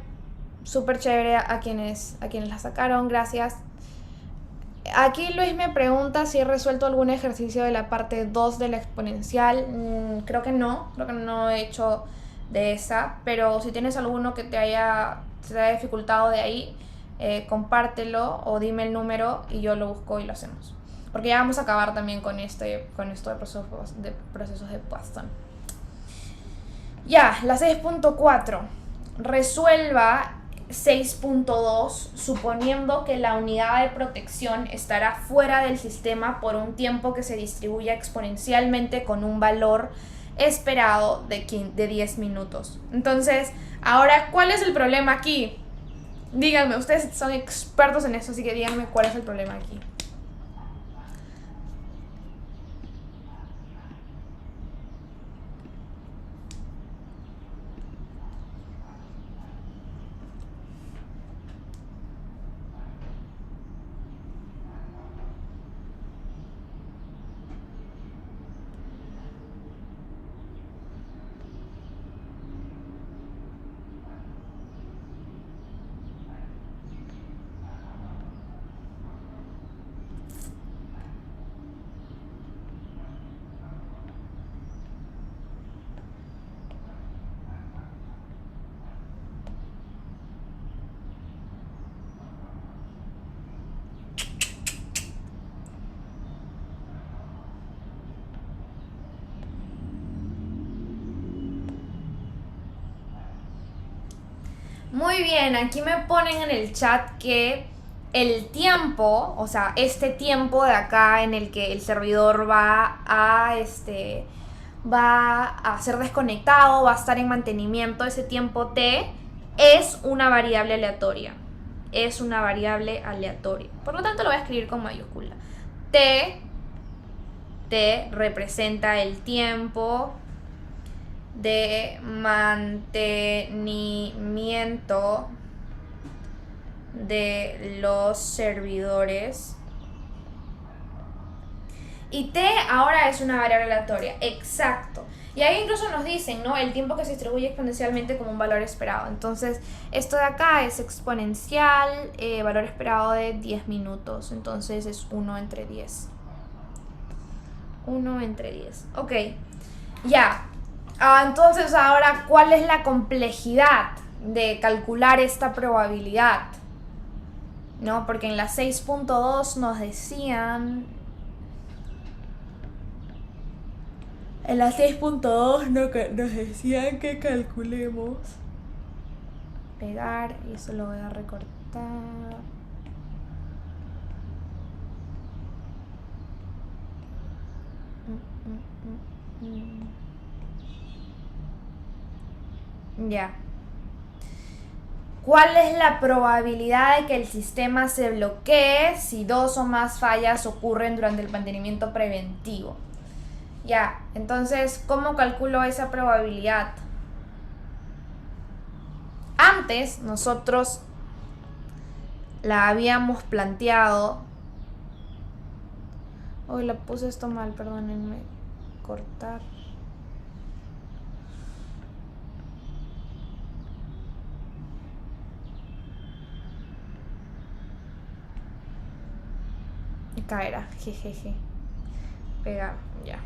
súper chévere a quienes la sacaron, gracias. Aquí Luis me pregunta si he resuelto algún ejercicio de la parte 2 de la exponencial. Creo que no he hecho de esa, pero si tienes alguno que se te haya dificultado de ahí, compártelo o dime el número y yo lo busco y lo hacemos. Porque ya vamos a acabar también con esto de procesos de Poisson. Ya, la 6.4. Resuelva 6.2 suponiendo que la unidad de protección estará fuera del sistema por un tiempo que se distribuya exponencialmente con un valor esperado de 10 minutos. Entonces, ahora, ¿cuál es el problema aquí? Díganme, ustedes son expertos en eso, así que díganme cuál es el problema aquí. Muy bien, aquí me ponen en el chat que el tiempo, o sea, este tiempo de acá en el que el servidor va a ser desconectado, va a estar en mantenimiento, ese tiempo t es una variable aleatoria. Es una variable aleatoria. Por lo tanto, lo voy a escribir con mayúscula. T representa el tiempo de mantenimiento de los servidores Y t ahora es una variable aleatoria. Exacto. Y ahí incluso nos dicen, ¿no? El tiempo que se distribuye exponencialmente como un valor esperado. Entonces, esto de acá es exponencial, valor esperado de 10 minutos. Entonces es 1 entre 10. 1 entre 10. Ok. Ya. Entonces ahora, ¿cuál es la complejidad de calcular esta probabilidad? ¿No? Porque en la 6.2 nos decían... En la 6.2 nos decían que calculemos. Pegar, y eso lo voy a recortar. Ya. ¿Cuál es la probabilidad de que el sistema se bloquee si 2 o más fallas ocurren durante el mantenimiento preventivo? Ya, entonces, ¿cómo calculo esa probabilidad? Antes nosotros la habíamos planteado. Hoy la puse esto mal, perdónenme. Cortar. Caerá, jejeje. Pegar, ya.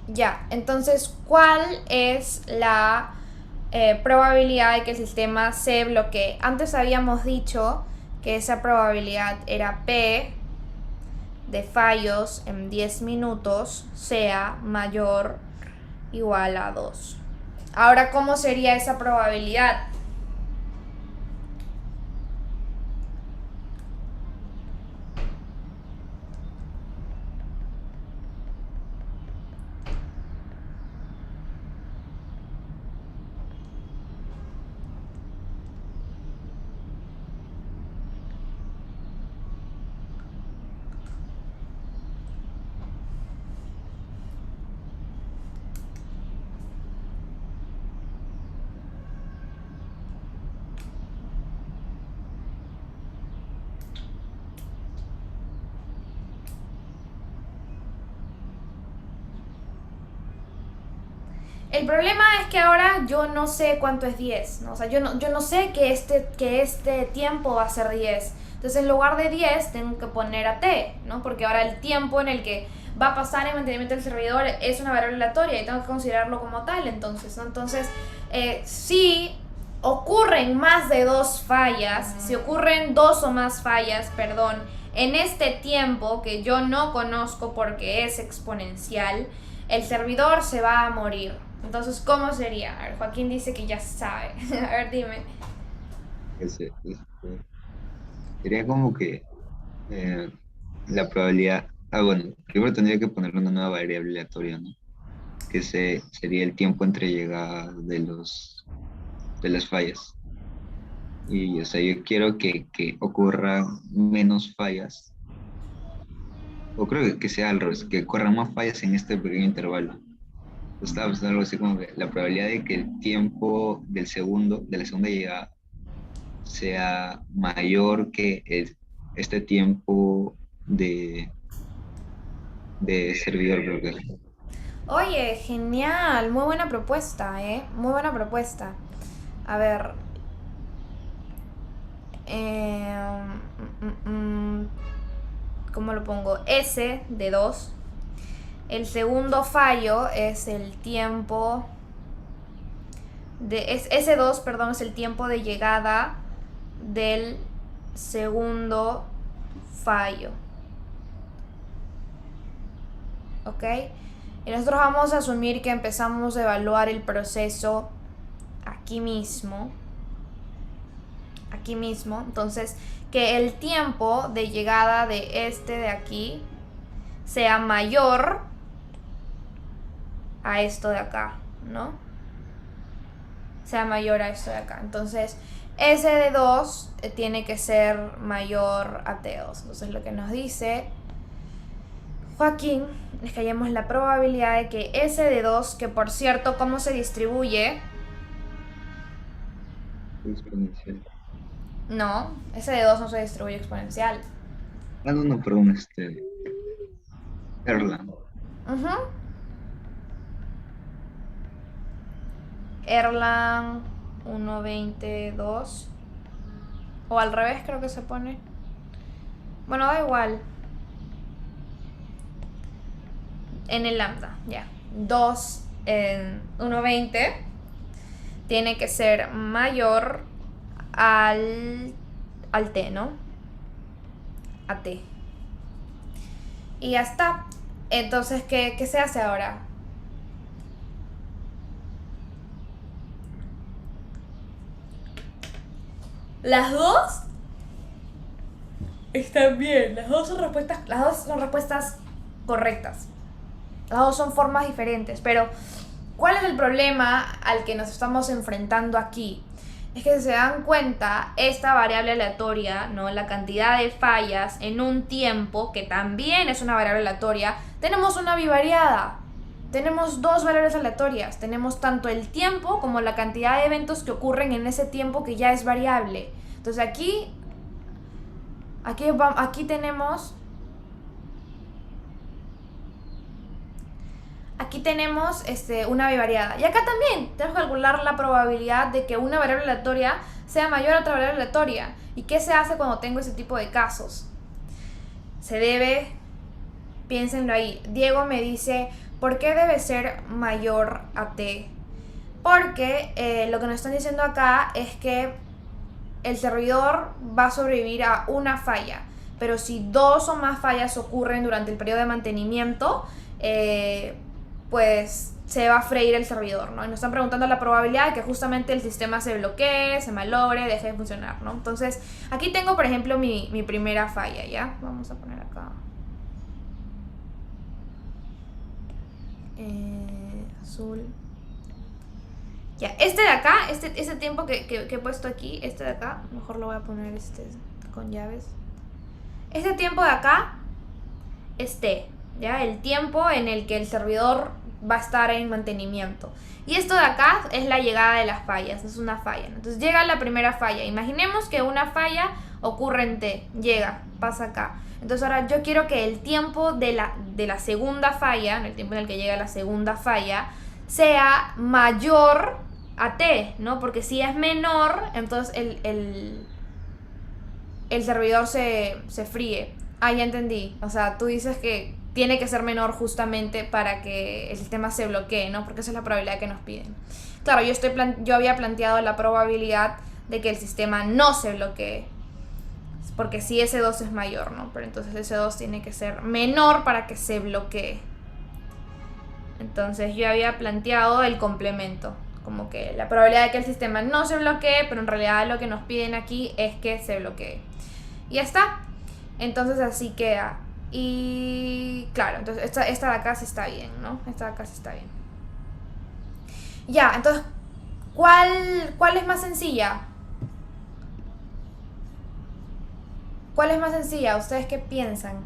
Ya, entonces, ¿cuál es la probabilidad de que el sistema se bloquee? Antes habíamos dicho que esa probabilidad era P de fallos en 10 minutos sea mayor o igual a 2. Ahora, ¿cómo sería esa probabilidad? El problema es que ahora yo no sé cuánto es 10, ¿no? O sea, yo no sé que este tiempo va a ser 10. Entonces, en lugar de 10, tengo que poner a t, ¿no? Porque ahora el tiempo en el que va a pasar el mantenimiento del servidor es una variable aleatoria y tengo que considerarlo como tal, entonces, ¿no? Entonces, si ocurren más de 2 fallas, si ocurren 2 o más fallas, perdón, en este tiempo que yo no conozco porque es exponencial, el servidor se va a morir. Entonces, ¿cómo sería? A ver, Joaquín dice que ya sabe. A ver, dime. Sería como que eh, la probabilidad, bueno, primero tendría que ponerle una nueva variable aleatoria, ¿no? Sería el tiempo entre llegada de las fallas. Y, o sea, yo quiero que ocurran menos fallas, o creo que sea al revés, que ocurran más fallas en este pequeño intervalo. Estaba pensando algo así como que la probabilidad de que el tiempo de la segunda llegada, sea mayor que este tiempo de servidor, creo que es. Oye, genial. Muy buena propuesta, ¿eh? Muy buena propuesta. A ver. Eh, ¿Cómo lo pongo? S de 2. El segundo fallo es el tiempo S2, perdón, es el tiempo de llegada del segundo fallo. ¿Ok? Y nosotros vamos a asumir que empezamos a evaluar el proceso aquí mismo. Aquí mismo. Entonces, que el tiempo de llegada de este de aquí sea mayor a esto de acá, ¿no? Sea mayor a esto de acá. Entonces, S de 2 tiene que ser mayor a T2. Entonces, lo que nos dice Joaquín es que hallemos la probabilidad de que S de 2, que por cierto, ¿cómo se distribuye? Exponencial. No, ese de 2 no se distribuye exponencial. Ah, no, no, perdón, Erlang. Ujú. Erlang 1.22. O al revés creo que se pone. Bueno, da igual. En el lambda, ya. 2 en 1.20 tiene que ser mayor al t, ¿no? A t. Y ya está. Entonces, ¿qué se hace ahora? Las dos están bien. Las dos son respuestas correctas. Las dos son formas diferentes. Pero, ¿cuál es el problema al que nos estamos enfrentando aquí? Es que si se dan cuenta, esta variable aleatoria, ¿no? La cantidad de fallas en un tiempo, que también es una variable aleatoria, tenemos una bivariada. Tenemos dos variables aleatorias. Tenemos tanto el tiempo como la cantidad de eventos que ocurren en ese tiempo que ya es variable. Entonces aquí tenemos... Aquí tenemos una bivariada. Y acá también tenemos que calcular la probabilidad de que una variable aleatoria sea mayor a otra variable aleatoria. ¿Y qué se hace cuando tengo ese tipo de casos? Se debe, piénsenlo ahí. Diego me dice, ¿por qué debe ser mayor a t? Porque lo que nos están diciendo acá es que el servidor va a sobrevivir a una falla. Pero si dos o más fallas ocurren durante el periodo de mantenimiento, pues se va a freír el servidor, ¿no? Y nos están preguntando la probabilidad de que justamente el sistema se bloquee, se malogre, deje de funcionar, ¿no? Entonces, aquí tengo, por ejemplo, mi primera falla, ¿ya? Vamos a poner acá. Azul. Ya, este de acá, este tiempo que he puesto aquí, este de acá, mejor lo voy a poner con llaves. Este tiempo de acá es T, ¿ya? El tiempo en el que el servidor va a estar en mantenimiento. Y esto de acá es la llegada de las fallas, es una falla, ¿no? Entonces llega la primera falla. Imaginemos que una falla ocurre en T, llega, pasa acá. Entonces ahora yo quiero que el tiempo de la segunda falla, el tiempo en el que llega la segunda falla, sea mayor a T, ¿no? Porque si es menor, entonces el servidor se fríe. Ah, ya entendí. O sea, tú dices que tiene que ser menor justamente para que el sistema se bloquee, ¿no? Porque esa es la probabilidad que nos piden. Claro, yo había planteado la probabilidad de que el sistema no se bloquee. Porque si ese 2 es mayor, ¿no? Pero entonces ese 2 tiene que ser menor para que se bloquee. Entonces yo había planteado el complemento. Como que la probabilidad de que el sistema no se bloquee, pero en realidad lo que nos piden aquí es que se bloquee. Y ya está. Entonces así queda. Y claro, entonces esta de acá sí está bien, ¿no? Esta de acá sí está bien. Ya, entonces, ¿cuál es más sencilla? ¿Cuál es más sencilla? ¿Ustedes qué piensan?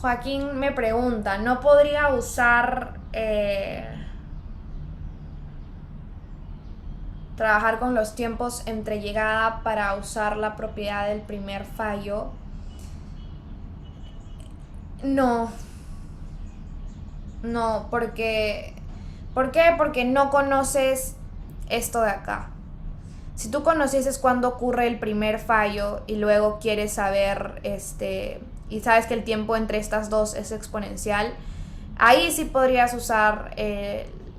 Joaquín me pregunta, ¿no podría usar... trabajar con los tiempos entre llegada para usar la propiedad del primer fallo? No, porque... ¿Por qué? Porque no conoces esto de acá. Si tú conocieses cuándo ocurre el primer fallo y luego quieres saber, y sabes que el tiempo entre estas dos es exponencial, ahí sí podrías usar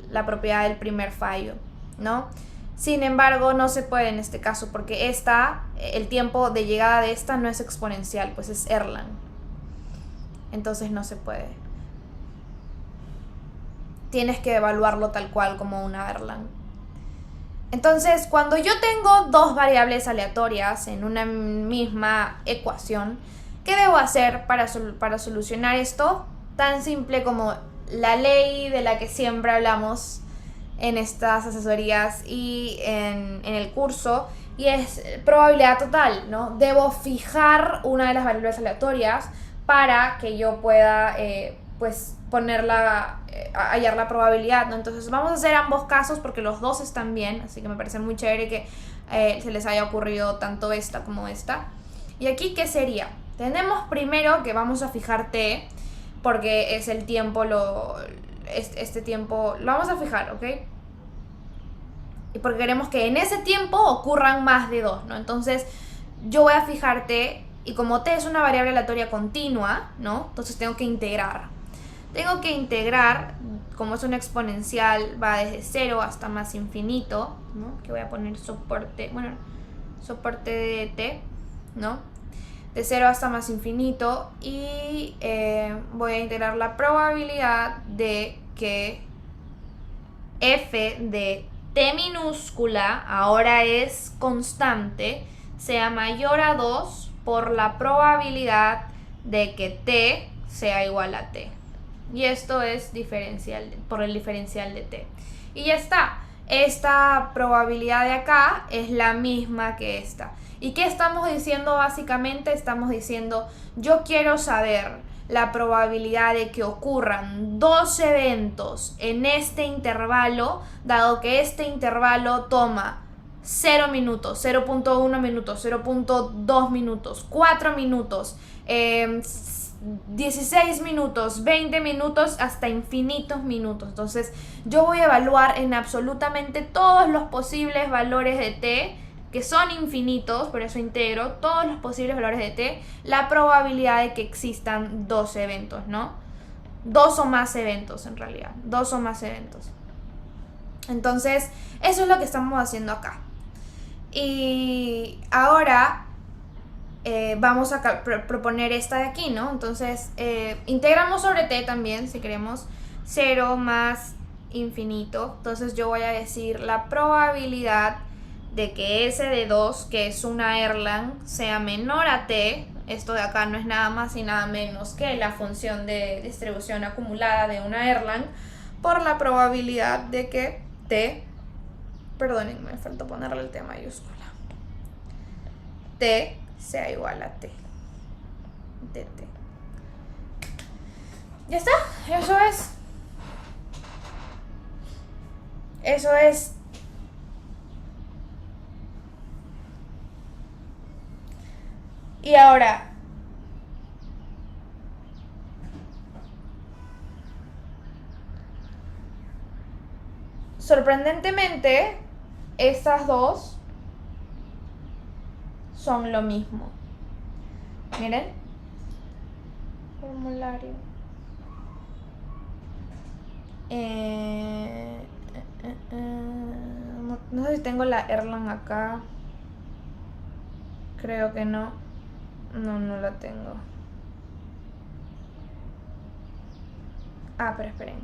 la propiedad del primer fallo, ¿no? Sin embargo, no se puede en este caso porque el tiempo de llegada de esta no es exponencial, pues es Erlang. Entonces no se puede. Tienes que evaluarlo tal cual como una Erlang. Entonces, cuando yo tengo dos variables aleatorias en una misma ecuación, ¿qué debo hacer para solucionar esto? Tan simple como la ley de la que siempre hablamos en estas asesorías y en el curso, y es probabilidad total, ¿no? Debo fijar una de las variables aleatorias para que yo pueda, pues, ponerla, hallar la probabilidad, ¿no? Entonces vamos a hacer ambos casos porque los dos están bien, así que me parece muy chévere que se les haya ocurrido tanto esta como esta. Y aquí, ¿qué sería? Tenemos primero que vamos a fijar t, porque es el tiempo, este tiempo lo vamos a fijar, ¿ok? Y porque queremos que en ese tiempo ocurran más de 2, ¿no? Entonces yo voy a fijar t, y como t es una variable aleatoria continua, ¿no? Entonces tengo que integrar. Tengo que integrar, como es una exponencial, va desde 0 hasta más infinito, ¿no? Que voy a poner soporte, bueno, soporte de t, ¿no? De 0 hasta más infinito, y voy a integrar la probabilidad de que f de t minúscula, ahora es constante, sea mayor a 2 por la probabilidad de que t sea igual a t. Y esto es diferencial por el diferencial de t. Y ya está. Esta probabilidad de acá es la misma que esta. ¿Y qué estamos diciendo básicamente? Estamos diciendo, yo quiero saber la probabilidad de que ocurran 2 eventos en este intervalo, dado que este intervalo toma 0 minutos, 0.1 minutos, 0.2 minutos, 4 minutos, 16 minutos, 20 minutos, hasta infinitos minutos. Entonces yo voy a evaluar en absolutamente todos los posibles valores de t, que son infinitos, por eso integro todos los posibles valores de t, la probabilidad de que existan 2 eventos, ¿no? 2 o más eventos en realidad, 2 o más eventos. Entonces eso es lo que estamos haciendo acá. Y ahora vamos a proponer esta de aquí, ¿no? Entonces integramos sobre t también, si queremos, 0 más infinito. Entonces yo voy a decir la probabilidad de que S de 2, que es una Erlang, sea menor a t. Esto de acá no es nada más y nada menos que la función de distribución acumulada de una Erlang, por la probabilidad de que t, perdonen, me falta ponerle el t mayúscula, t sea igual a t de t. Ya está, eso es. Y ahora, sorprendentemente, estas dos son lo mismo. Miren, formulario. No sé si tengo la Erlang acá. Creo que no. No la tengo. Ah, pero esperen.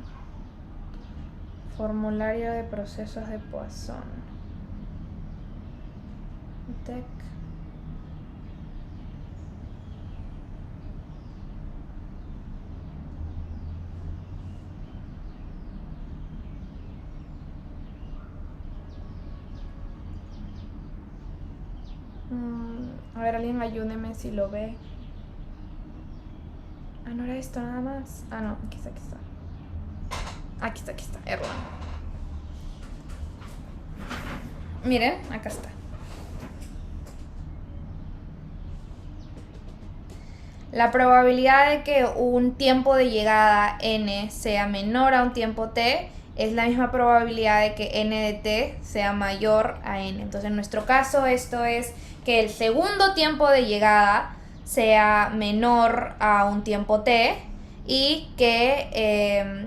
Formulario de procesos de Poisson. Tech. A ver, alguien ayúdeme si lo ve. Ah, no era esto nada más. Ah, no, aquí está. Aquí está, Erlang. Miren, acá está. La probabilidad de que un tiempo de llegada n sea menor a un tiempo t es la misma probabilidad de que n de t sea mayor a n. Entonces, en nuestro caso, esto es que el segundo tiempo de llegada sea menor a un tiempo t, y que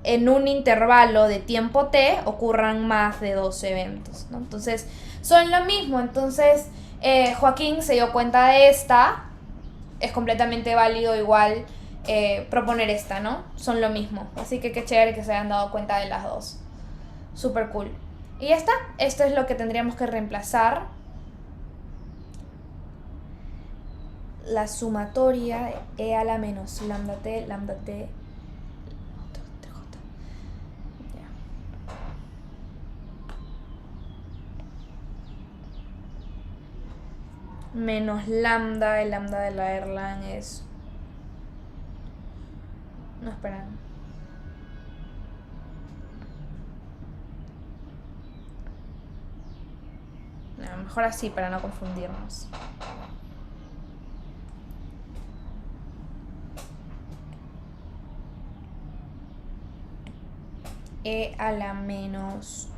en un intervalo de tiempo t ocurran más de 2 eventos, ¿no? Entonces son lo mismo. Entonces Joaquín se dio cuenta de esta. Es completamente válido igual proponer esta, ¿no? Son lo mismo. Así que qué chévere que se hayan dado cuenta de las dos. Súper cool. Y ya está. Esto es lo que tendríamos que reemplazar. La sumatoria e a la menos lambda t, menos lambda, el lambda de la Erlang es... No, espera. mejor así para no confundirnos. E a la menos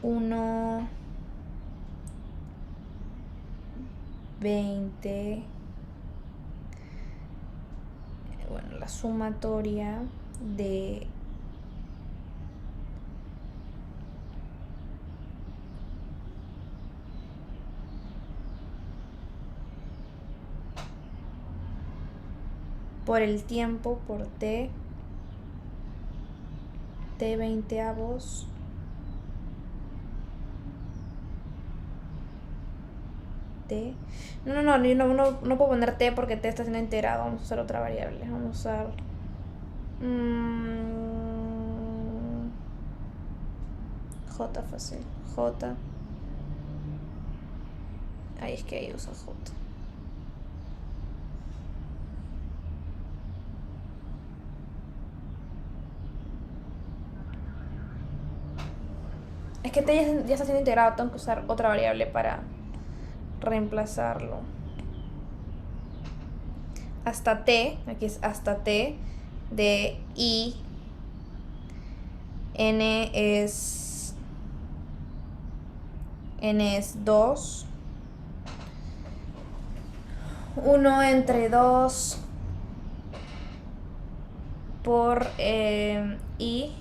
1, 20. Bueno, la sumatoria de por el tiempo por t 20avos t. No puedo poner t porque t está siendo integrado. Vamos a usar otra variable. Vamos a usar j fácil. J. Ahí es que ahí usa j. Es que t ya está siendo integrado, tengo que usar otra variable para reemplazarlo. Hasta t, aquí es hasta t de i, n es 2, 1 entre 2 por i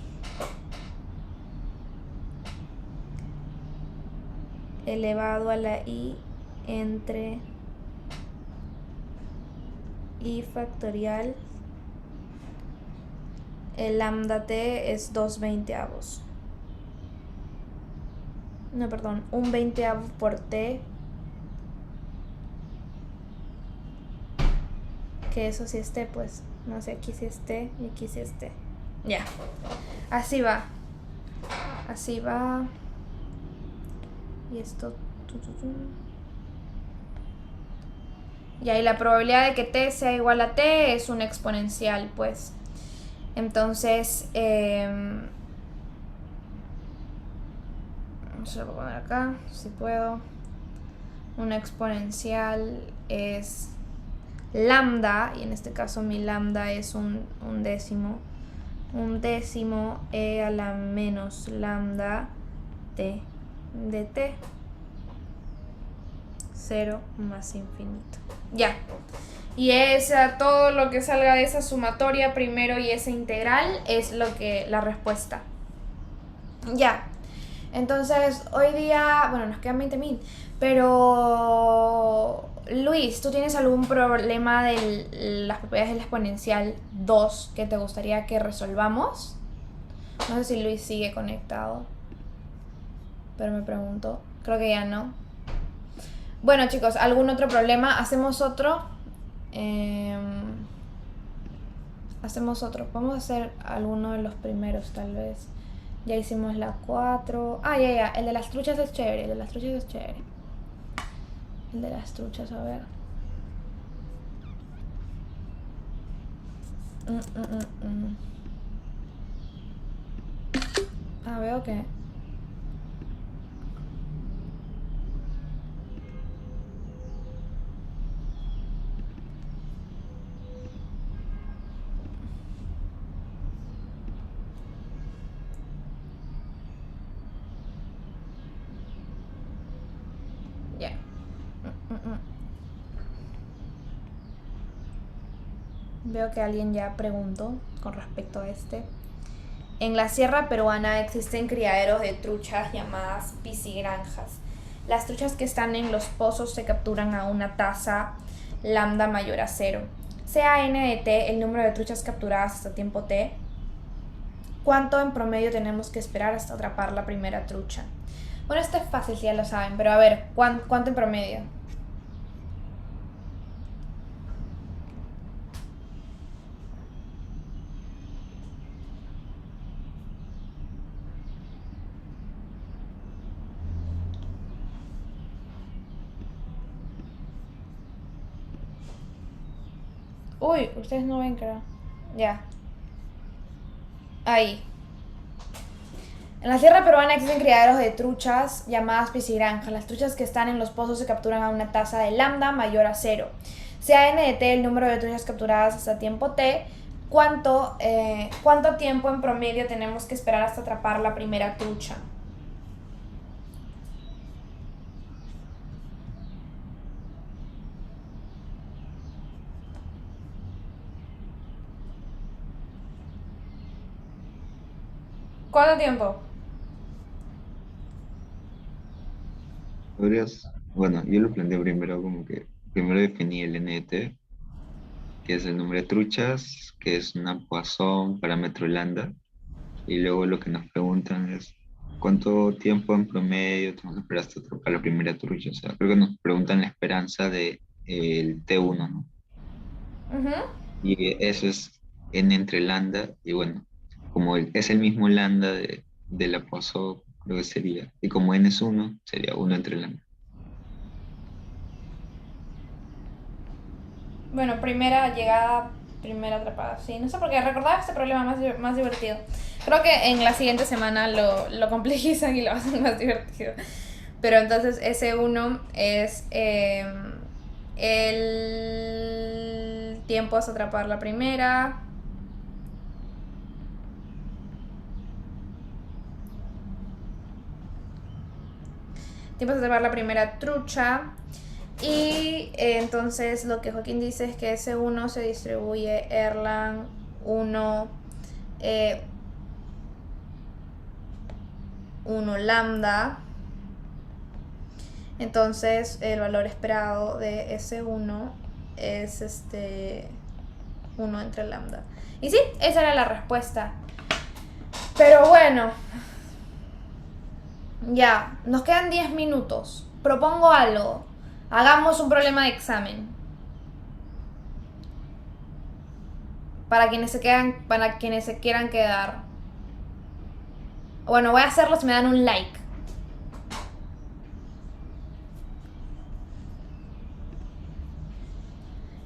elevado a la i entre i factorial. El lambda t es 2/20. No, perdón, 1/20 por t. Que eso sí es t, pues. No sé, aquí sí es t y aquí sí es t. Ya. Así va. Así va. Y esto. Y ahí la probabilidad de que t sea igual a t es una exponencial, pues. Entonces, se lo voy a poner acá, si puedo. Una exponencial es lambda, y en este caso mi lambda es un décimo. Un décimo e a la menos lambda t de t. 0 más infinito. Ya. Y todo lo que salga de esa sumatoria primero y esa integral es la respuesta. Ya. Entonces, hoy día, bueno, nos quedan 20.000, pero Luis, ¿tú tienes algún problema de las propiedades de la exponencial 2 que te gustaría que resolvamos? No sé si Luis sigue conectado, pero me pregunto. Creo que ya no. Bueno, chicos, ¿algún otro problema? ¿Hacemos otro? Hacemos otro. Vamos a hacer alguno de los primeros, tal vez. Ya hicimos la 4. Ah, ya. El de las truchas es chévere. El de las truchas, a ver. Ah, veo que... Ya. Veo que alguien ya preguntó con respecto a este. En la sierra peruana existen criaderos de truchas llamadas piscigranjas. Las truchas que están en los pozos se capturan a una tasa lambda mayor a 0. Sea n de t el número de truchas capturadas hasta tiempo t. ¿Cuánto en promedio tenemos que esperar hasta atrapar la primera trucha? Bueno, esto es fácil si ya lo saben, pero a ver, ¿cuánto en promedio? Uy, ustedes no ven, creo. Ya. Ahí. En la sierra peruana existen criaderos de truchas llamadas piscigranjas. Las truchas que están en los pozos se capturan a una tasa de lambda mayor a 0. Sea n de t el número de truchas capturadas hasta tiempo t, ¿cuánto tiempo en promedio tenemos que esperar hasta atrapar la primera trucha? ¿Cuánto tiempo? Bueno, yo lo planteé primero como que primero definí el NT, que es el número de truchas, que es una Poisson, parámetro lambda, y luego lo que nos preguntan es cuánto tiempo en promedio tenemos que esperar hasta atrapar la primera trucha. O sea, creo que nos preguntan la esperanza de el T1, ¿no? Ujú. Y eso es n entre lambda, y bueno, como es el mismo lambda de la Poisson, creo que sería, y como n es 1, sería 1 entre lambda. Bueno, primera llegada, primera atrapada. Sí, no sé por qué recordaba este problema más divertido. Creo que en la siguiente semana lo complejizan y lo hacen más divertido. Pero entonces ese uno es el tiempo hasta atrapar la primera. Tiempo hasta atrapar la primera trucha. Y entonces lo que Joaquín dice es que ese 1 se distribuye Erlang 1 1 lambda. Entonces el valor esperado de ese 1 es 1 entre lambda. Y sí, esa era la respuesta. Pero bueno, ya, nos quedan 10 minutos. Propongo algo. Hagamos un problema de examen. Para quienes se quieran quedar. Bueno, voy a hacerlo si me dan un like.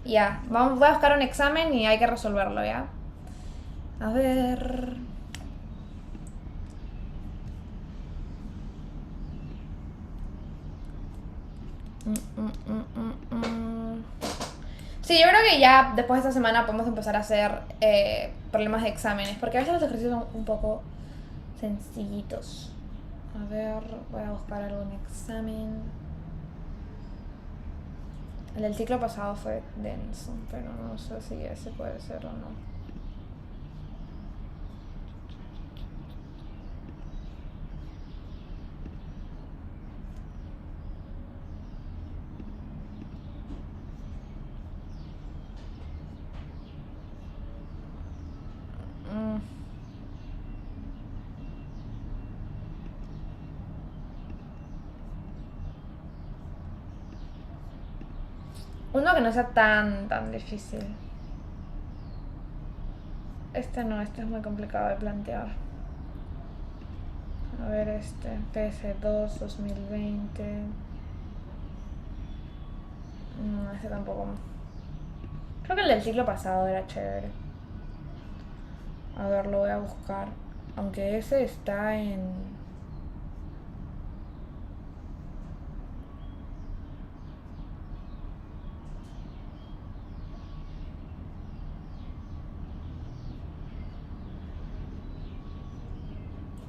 Ya, voy a buscar un examen y hay que resolverlo, ¿ya? A ver. Sí, yo creo que ya después de esta semana podemos empezar a hacer problemas de exámenes, porque a veces los ejercicios son un poco sencillitos. A ver, voy a buscar algún examen. El del ciclo pasado fue denso, pero no sé si ese puede ser o no. Uno que no sea tan difícil. Este no, este es muy complicado de plantear. A ver, PS2 2020. No, este tampoco. Creo que el del ciclo pasado era chévere. A ver, lo voy a buscar. Aunque ese está en...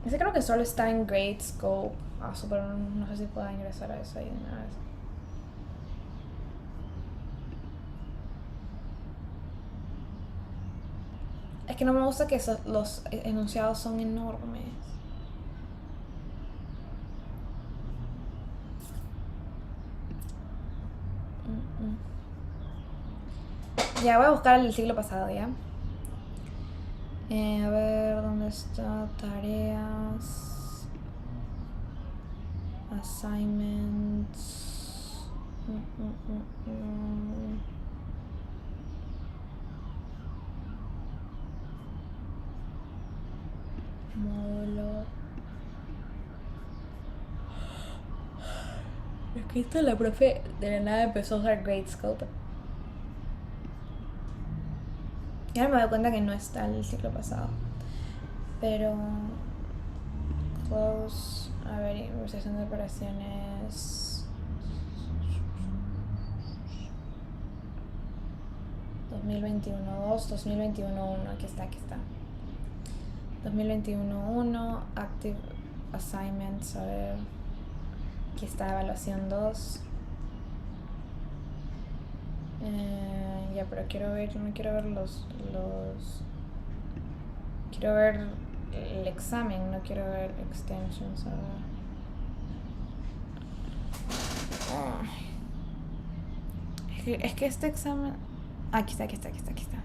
Ese creo que solo está en Gradescope. Ah, super, no sé si pueda ingresar a eso ahí de una vez. Es que no me gusta que los enunciados son enormes. Ya, voy a buscar el del siglo pasado, ¿ya? A ver, ¿dónde está? Tareas. Assignments. Módulo. Es que esto la profe de la nada empezó a usar Gradescope. Y ahora me doy cuenta que no está el ciclo pasado. Pero... close. A ver, investigación de operaciones. 2021-2, 2021-1. Aquí está. 2021-1. Active assignments. A ver. Aquí está evaluación 2. Ya, pero no quiero ver los quiero ver el examen, no quiero ver extensions. Es que este examen... Aquí está.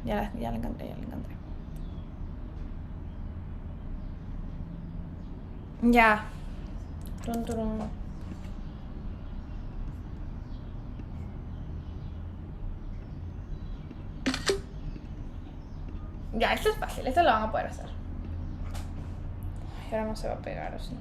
Ya la encontré. Ya. Turun. Ya, esto es fácil, esto lo van a poder hacer. Ahora no se va a pegar, ¿o sí?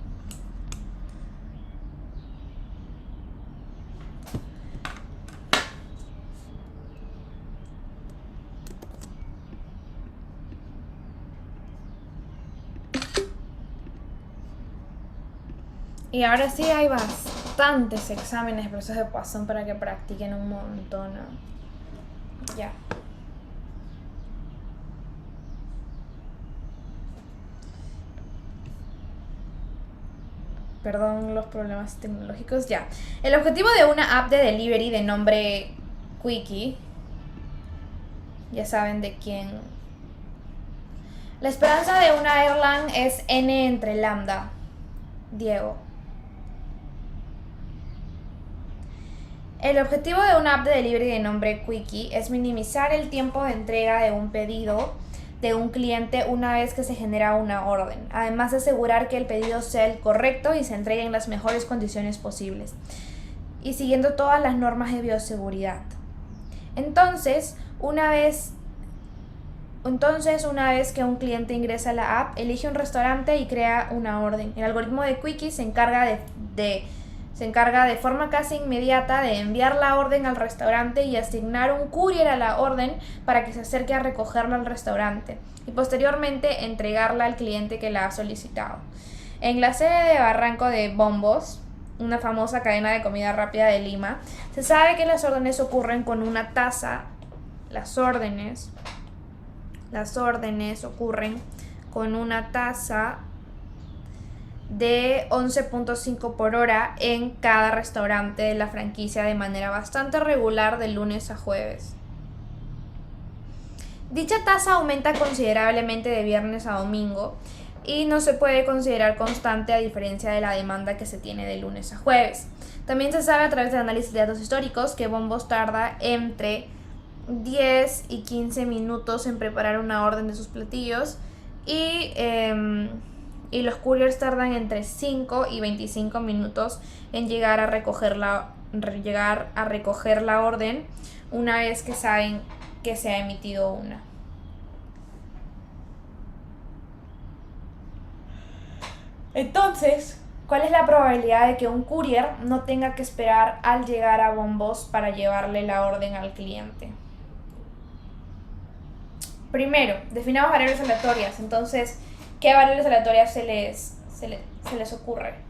Y ahora sí hay bastantes exámenes de procesos de Poisson para que practiquen un montón, ¿no? Ya. Perdón los problemas tecnológicos, ya. El objetivo de una app de delivery de nombre Quickie, ya saben de quién. La esperanza de una airline es n entre lambda. Diego. El objetivo de una app de delivery de nombre Quickie es minimizar el tiempo de entrega de un pedido de un cliente una vez que se genera una orden, además de asegurar que el pedido sea el correcto y se entregue en las mejores condiciones posibles y siguiendo todas las normas de bioseguridad. Entonces, una vez que un cliente ingresa a la app, elige un restaurante y crea una orden. El algoritmo de Quickie se encarga de forma casi inmediata de enviar la orden al restaurante y asignar un courier a la orden para que se acerque a recogerla al restaurante y posteriormente entregarla al cliente que la ha solicitado. En la sede de Barranco de Bombos, una famosa cadena de comida rápida de Lima, se sabe que las órdenes ocurren con una taza. Las órdenes ocurren con una tasa de 11.5 por hora en cada restaurante de la franquicia de manera bastante regular de lunes a jueves. Dicha tasa aumenta considerablemente de viernes a domingo y no se puede considerar constante a diferencia de la demanda que se tiene de lunes a jueves. También se sabe a través del análisis de datos históricos que Bombos tarda entre 10 y 15 minutos en preparar una orden de sus platillos y los couriers tardan entre 5 y 25 minutos en llegar a recoger la orden una vez que saben que se ha emitido una. Entonces, ¿cuál es la probabilidad de que un courier no tenga que esperar al llegar a Bombos para llevarle la orden al cliente? Primero, definamos variables aleatorias. Entonces, ¿qué variables aleatorias se les ocurre?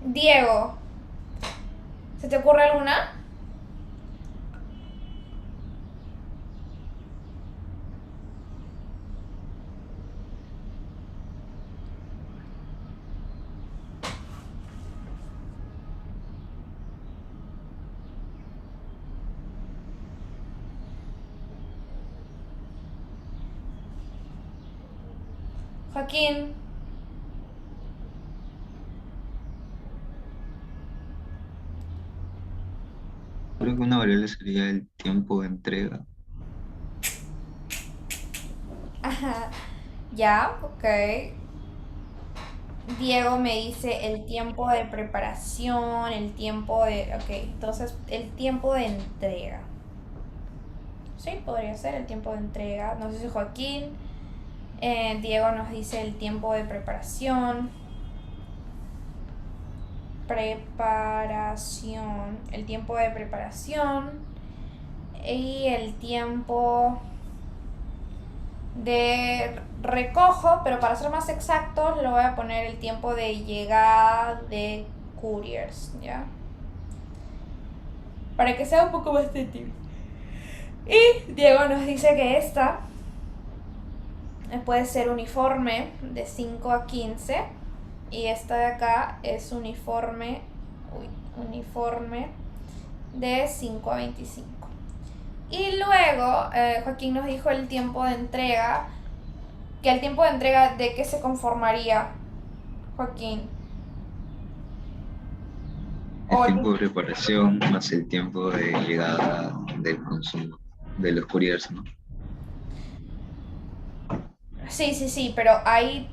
Diego, ¿se te ocurre alguna? Joaquín. Creo que una variable sería el tiempo de entrega. Ajá. Ya, ok. Diego me dice el tiempo de preparación, el tiempo de... Ok, entonces el tiempo de entrega. Sí, podría ser el tiempo de entrega. Nos dice Joaquín. Diego nos dice el tiempo de preparación. El tiempo de preparación. Y el tiempo de recojo, pero para ser más exactos le voy a poner el tiempo de llegada de couriers, ¿ya? Para que sea un poco más técnico. Y Diego nos dice que esta puede ser uniforme de 5 a 15 y esta de acá es uniforme de 5 a 25. Y luego Joaquín nos dijo el tiempo de entrega, que el tiempo de entrega de qué se conformaría, Joaquín. El tiempo de preparación más el tiempo de llegada del consumo, de los couriers, ¿no? Sí, pero hay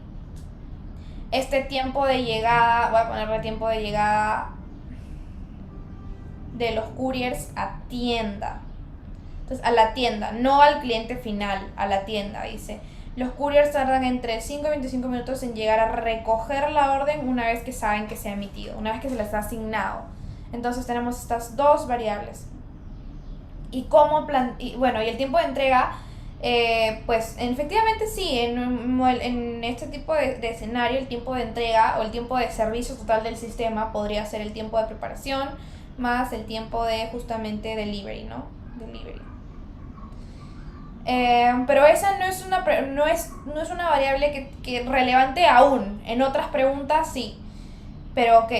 este tiempo de llegada, voy a ponerle tiempo de llegada de los couriers a tienda. Entonces, a la tienda, no al cliente final, a la tienda, dice. Los couriers tardan entre 5 y 25 minutos en llegar a recoger la orden una vez que saben que se ha emitido, una vez que se les ha asignado. Entonces tenemos estas dos variables. Y el tiempo de entrega, pues efectivamente sí, en este tipo de escenario el tiempo de entrega o el tiempo de servicio total del sistema podría ser el tiempo de preparación más el tiempo de justamente delivery, ¿no? Delivery. Pero esa no es una variable que relevante aún. En otras preguntas sí. Pero ok.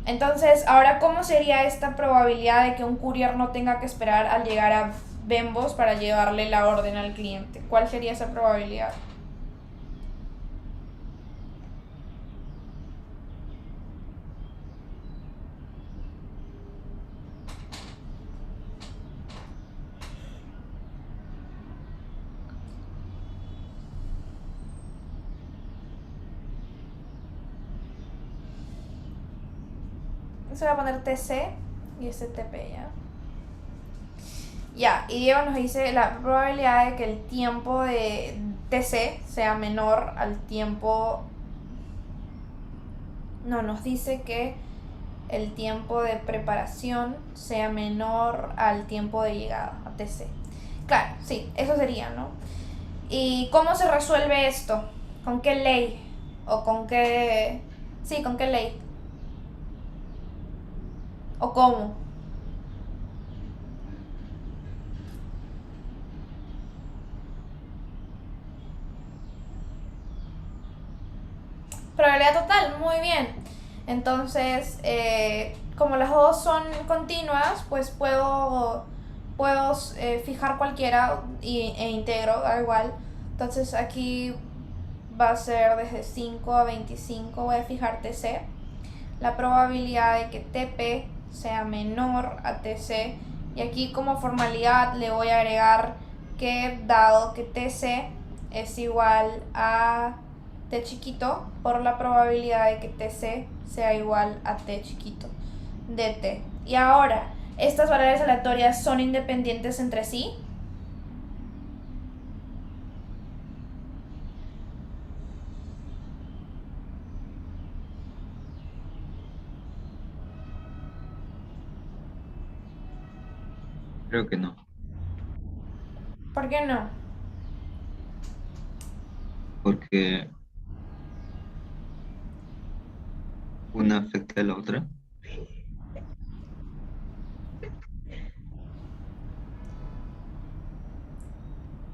Entonces, ahora, ¿cómo sería esta probabilidad de que un courier no tenga que esperar al llegar a Bembos para llevarle la orden al cliente? ¿Cuál sería esa probabilidad? Se va a poner TC y este TP, ¿ya? Ya, y Diego nos dice la probabilidad de que el tiempo de TC sea menor al tiempo... No, nos dice que el tiempo de preparación sea menor al tiempo de llegada, a TC. Claro, sí, eso sería, ¿no? ¿Y cómo se resuelve esto? ¿Con qué ley? ¿O con qué...? Sí, ¿con qué ley? ¿O cómo? Probabilidad total, muy bien. Entonces, como las dos son continuas, pues puedo fijar cualquiera e integro, da igual. Entonces aquí va a ser desde 5 a 25, voy a fijar TC. La probabilidad de que TP sea menor a TC. Y aquí como formalidad le voy a agregar que dado que TC es igual a T chiquito, por la probabilidad de que TC sea igual a T chiquito de T. Y ahora, ¿estas variables aleatorias son independientes entre sí? Creo que no, ¿Por qué no? porque una afecta a la otra.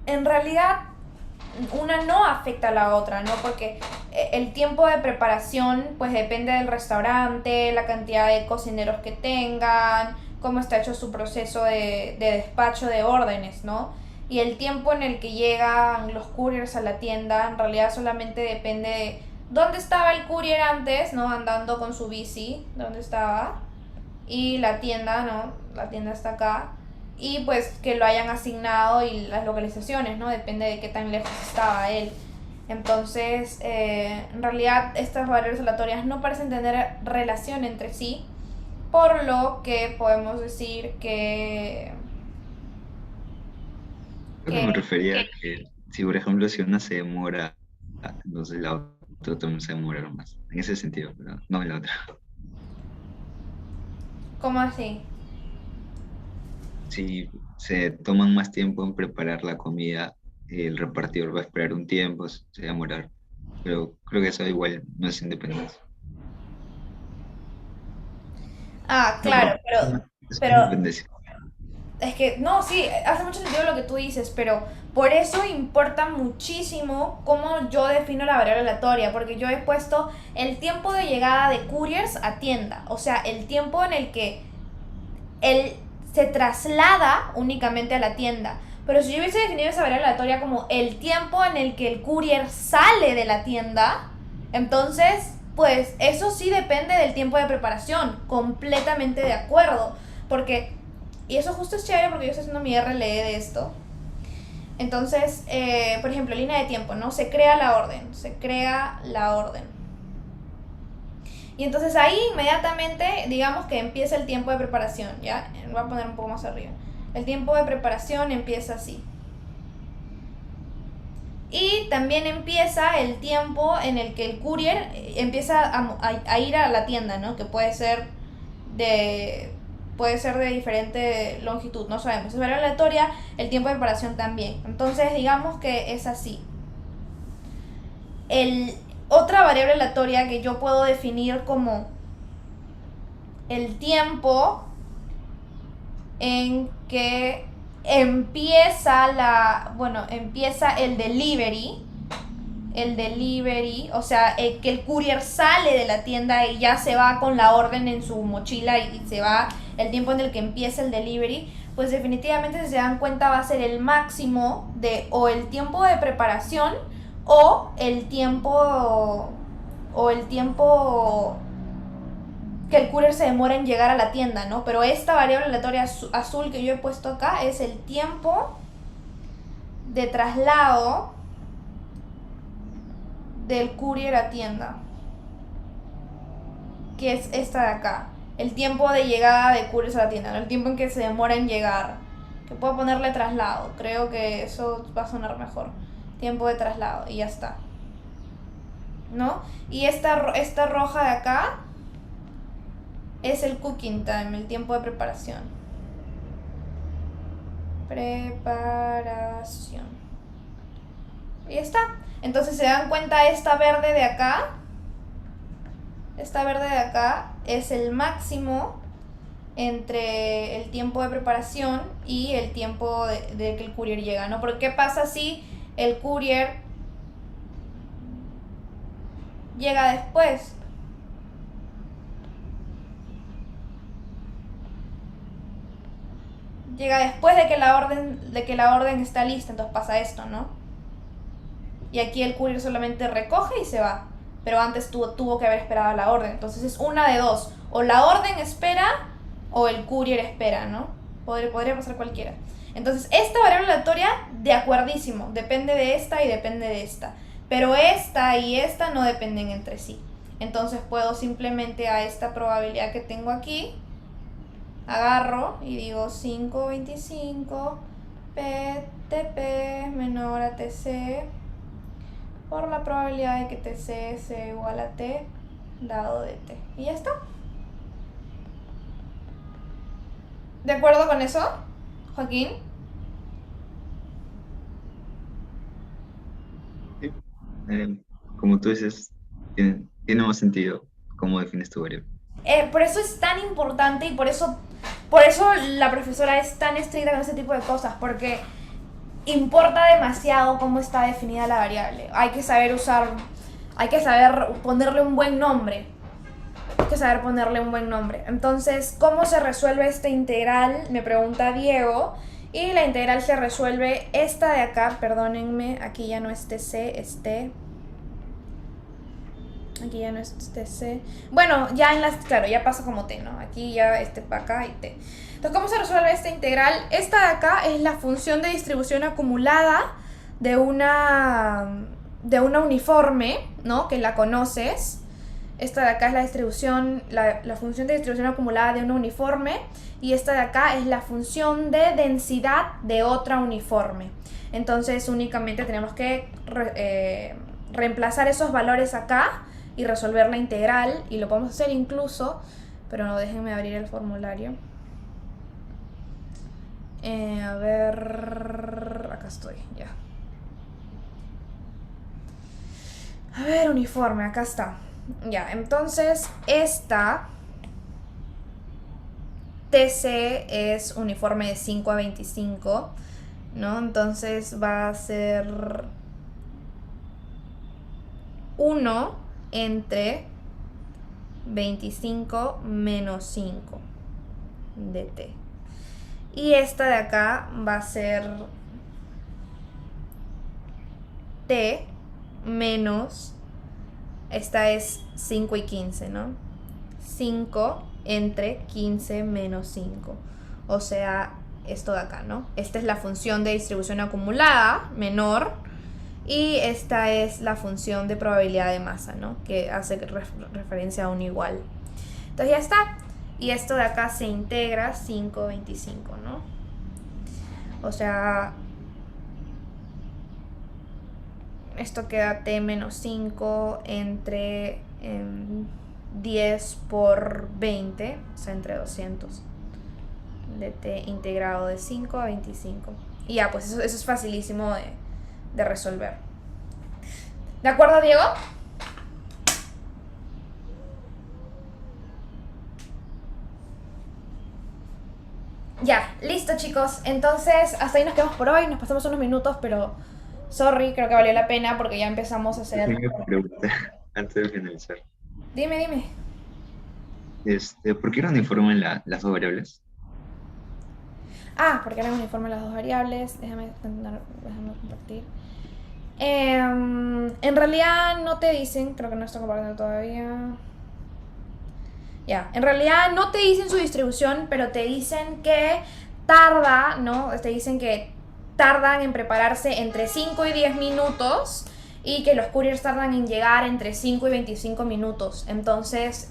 En realidad, una no afecta a la otra, ¿no? Porque el tiempo de preparación pues depende del restaurante, la cantidad de cocineros que tengan, cómo está hecho su proceso de despacho de órdenes, ¿no? Y el tiempo en el que llegan los couriers a la tienda en realidad solamente depende de dónde estaba el courier antes, ¿no? Andando con su bici, dónde estaba. Y la tienda, ¿no? La tienda está acá. Y pues que lo hayan asignado y las localizaciones, ¿no? Depende de qué tan lejos estaba él. Entonces, en realidad estas variables aleatorias no parecen tener relación entre sí, por lo que podemos decir que Lo que me Que, refería a que si, por ejemplo, si una se demora, entonces la otra también se demora más. En ese sentido, pero no en la otra. ¿cómo así? Si se toman más tiempo en preparar la comida, el repartidor va a esperar un tiempo, se va a demorar. Pero creo que eso igual no es independencia. Ah, No, claro, perdón, es pero independencia. es que, no, sí, hace mucho sentido lo que tú dices, pero por eso importa muchísimo cómo yo defino la variable aleatoria, porque yo he puesto el tiempo de llegada de couriers a tienda, o sea, el tiempo en el que él se traslada únicamente a la tienda. Pero si yo hubiese definido esa variable aleatoria como el tiempo en el que el courier sale de la tienda, entonces, pues eso sí depende del tiempo de preparación, completamente de acuerdo. Porque, y eso justo es chévere porque yo estoy haciendo mi RLE de esto. Entonces, por ejemplo, línea de tiempo, ¿no? Se crea la orden, se crea la orden. Y entonces ahí inmediatamente, digamos que empieza el tiempo de preparación, ¿ya? Voy a poner un poco más arriba. El tiempo de preparación empieza así. Y también empieza el tiempo en el que el courier empieza a ir a la tienda, ¿no? Que puede ser de diferente longitud, no sabemos. Es variable aleatoria, el tiempo de preparación también. Entonces digamos que es así. Otra variable aleatoria que yo puedo definir como el tiempo en que empieza el delivery, o sea, que el courier sale de la tienda y ya se va con la orden en su mochila y se va el tiempo en el que empieza el delivery, pues definitivamente si se dan cuenta va a ser el máximo de o el tiempo de preparación o el tiempo que el courier se demora en llegar a la tienda, ¿no? Pero esta variable aleatoria azul que yo he puesto acá es el tiempo de traslado del courier a tienda, que es esta de acá. El tiempo de llegada de couriers a la tienda, ¿no? El tiempo en que se demora en llegar. Que puedo ponerle traslado, creo que eso va a sonar mejor. Tiempo de traslado y ya está, ¿no? Y esta roja de acá es el cooking time, el tiempo de preparación. Preparación. Y ya está. Entonces se dan cuenta, esta verde de acá es el máximo entre el tiempo de preparación y el tiempo de que el courier llega, ¿no? Porque ¿qué pasa si el courier llega después? Llega después de que la orden está lista, entonces pasa esto, ¿no? Y aquí el courier solamente recoge y se va, pero antes tuvo que haber esperado la orden. Entonces es una de dos, o la orden espera o el courier espera, ¿no? Podría pasar cualquiera. Entonces esta variable aleatoria, de acuerdísimo, depende de esta y depende de esta, pero esta y esta no dependen entre sí. Entonces puedo simplemente a esta probabilidad que tengo aquí, agarro y digo 525 PTP menor a TC por la probabilidad de que TC sea igual a T dado de T. Y ya está. ¿De acuerdo con eso, Joaquín? Sí. Como tú dices, tiene más sentido cómo defines tu variable. Por eso es tan importante y por eso la profesora es tan estricta con ese tipo de cosas, porque importa demasiado cómo está definida la variable. Hay que saber ponerle un buen nombre. Entonces, ¿cómo se resuelve esta integral? Me pregunta Diego. Y la integral se resuelve esta de acá, perdónenme, aquí ya no es TC, es T. Aquí ya no es TC. Bueno, claro, ya pasa como T, ¿no? Aquí ya para acá y T. Entonces, ¿cómo se resuelve esta integral? Esta de acá es la función de distribución acumulada de una uniforme, ¿no? Que la conoces. Esta de acá es la distribución, la función de distribución acumulada de una uniforme. Y esta de acá es la función de densidad de otra uniforme. Entonces únicamente tenemos que reemplazar esos valores acá y resolver la integral. Y lo podemos hacer incluso, pero no, déjenme abrir el formulario. A ver, acá estoy, ya. A ver, uniforme, acá está. Ya, entonces esta TC es uniforme de 5 a 25, ¿no? Entonces va a ser 1 entre 25 menos 5 de T. Y esta de acá va a ser T menos, esta es 5 y 15, ¿no? 5 entre 15 menos 5. O sea, esto de acá, ¿no? Esta es la función de distribución acumulada, menor. Y esta es la función de probabilidad de masa, ¿no? Que hace referencia a un igual. Entonces ya está. Y esto de acá se integra 5/25, ¿no? O sea, esto queda t menos 5 entre 10 por 20, o sea, entre 200. De t integrado de 5 a 25. Y ya, pues eso es facilísimo de resolver. ¿De acuerdo, Diego? Ya, listo, chicos. Entonces, hasta ahí nos quedamos por hoy. Nos pasamos unos minutos, pero sorry, creo que valió la pena porque ya empezamos a hacer... Tengo una pregunta antes de finalizar. Dime. ¿Por qué no uniforman las dos variables? Porque eran uniformes las dos variables. Déjame compartir. En realidad no te dicen, creo que no estoy compartiendo todavía. Ya, en realidad no te dicen su distribución, pero te dicen que tarda, ¿no? Te dicen que tardan en prepararse entre 5 y 10 minutos y que los couriers tardan en llegar entre 5 y 25 minutos. Entonces,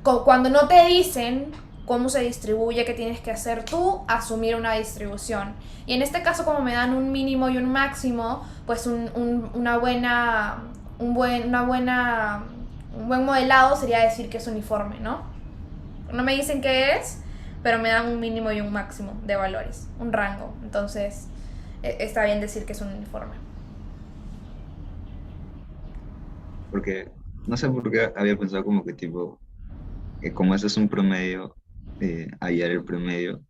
cuando no te dicen cómo se distribuye, qué tienes que hacer tú, asumir una distribución. Y en este caso, como me dan un mínimo y un máximo, pues un buen modelado sería decir que es uniforme, ¿no? No me dicen qué es, pero me dan un mínimo y un máximo de valores, un rango. Entonces, está bien decir que es un uniforme. Porque no sé por qué había pensado como que tipo, que como ese es un promedio, hallar el promedio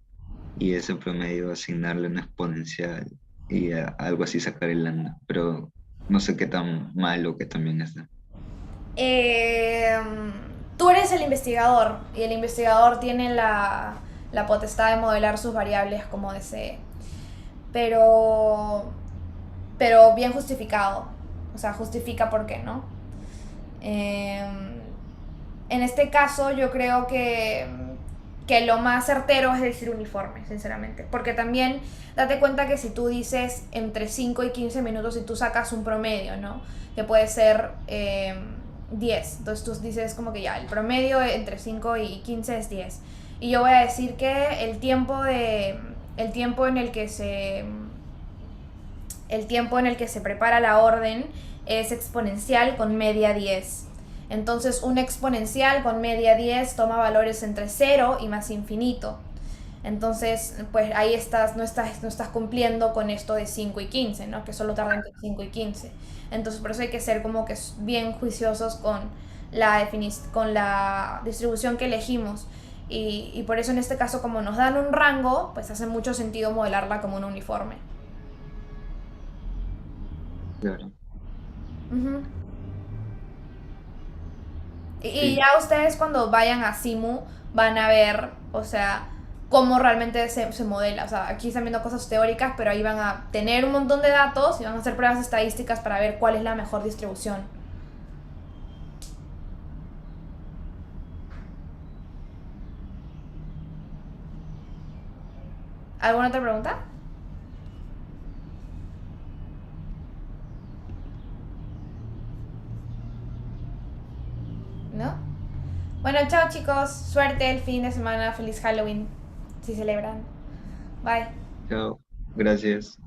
y ese promedio asignarle una exponencial y algo así sacar el lambda. Pero no sé qué tan mal o qué tan bien está. Tú eres el investigador y el investigador tiene la potestad de modelar sus variables como desee. Pero bien justificado. O sea, justifica por qué, ¿no? En este caso yo creo que lo más certero es decir uniforme, sinceramente. Porque también date cuenta que si tú dices entre 5 y 15 minutos y tú sacas un promedio, ¿no? Que puede ser 10. Entonces tú dices como que ya, el promedio entre 5 y 15 es 10. Y yo voy a decir que el tiempo en el que se prepara la orden es exponencial con media 10. Entonces un exponencial con media 10 toma valores entre 0 y más infinito. Entonces, pues ahí no estás cumpliendo con esto de 5 y 15, ¿no? Que solo tarda entre 5 y 15. Entonces, por eso hay que ser como que bien juiciosos con la distribución que elegimos. Y por eso en este caso, como nos dan un rango, pues hace mucho sentido modelarla como un uniforme. Claro. Uh-huh. Y Sí. ya ustedes cuando vayan a Simu van a ver, o sea, cómo realmente se modela. O sea, aquí están viendo cosas teóricas, pero ahí van a tener un montón de datos y van a hacer pruebas estadísticas para ver cuál es la mejor distribución. ¿Alguna otra pregunta? ¿no? Bueno, chao chicos, suerte el fin de semana, feliz Halloween, si celebran. Bye. Chao, gracias.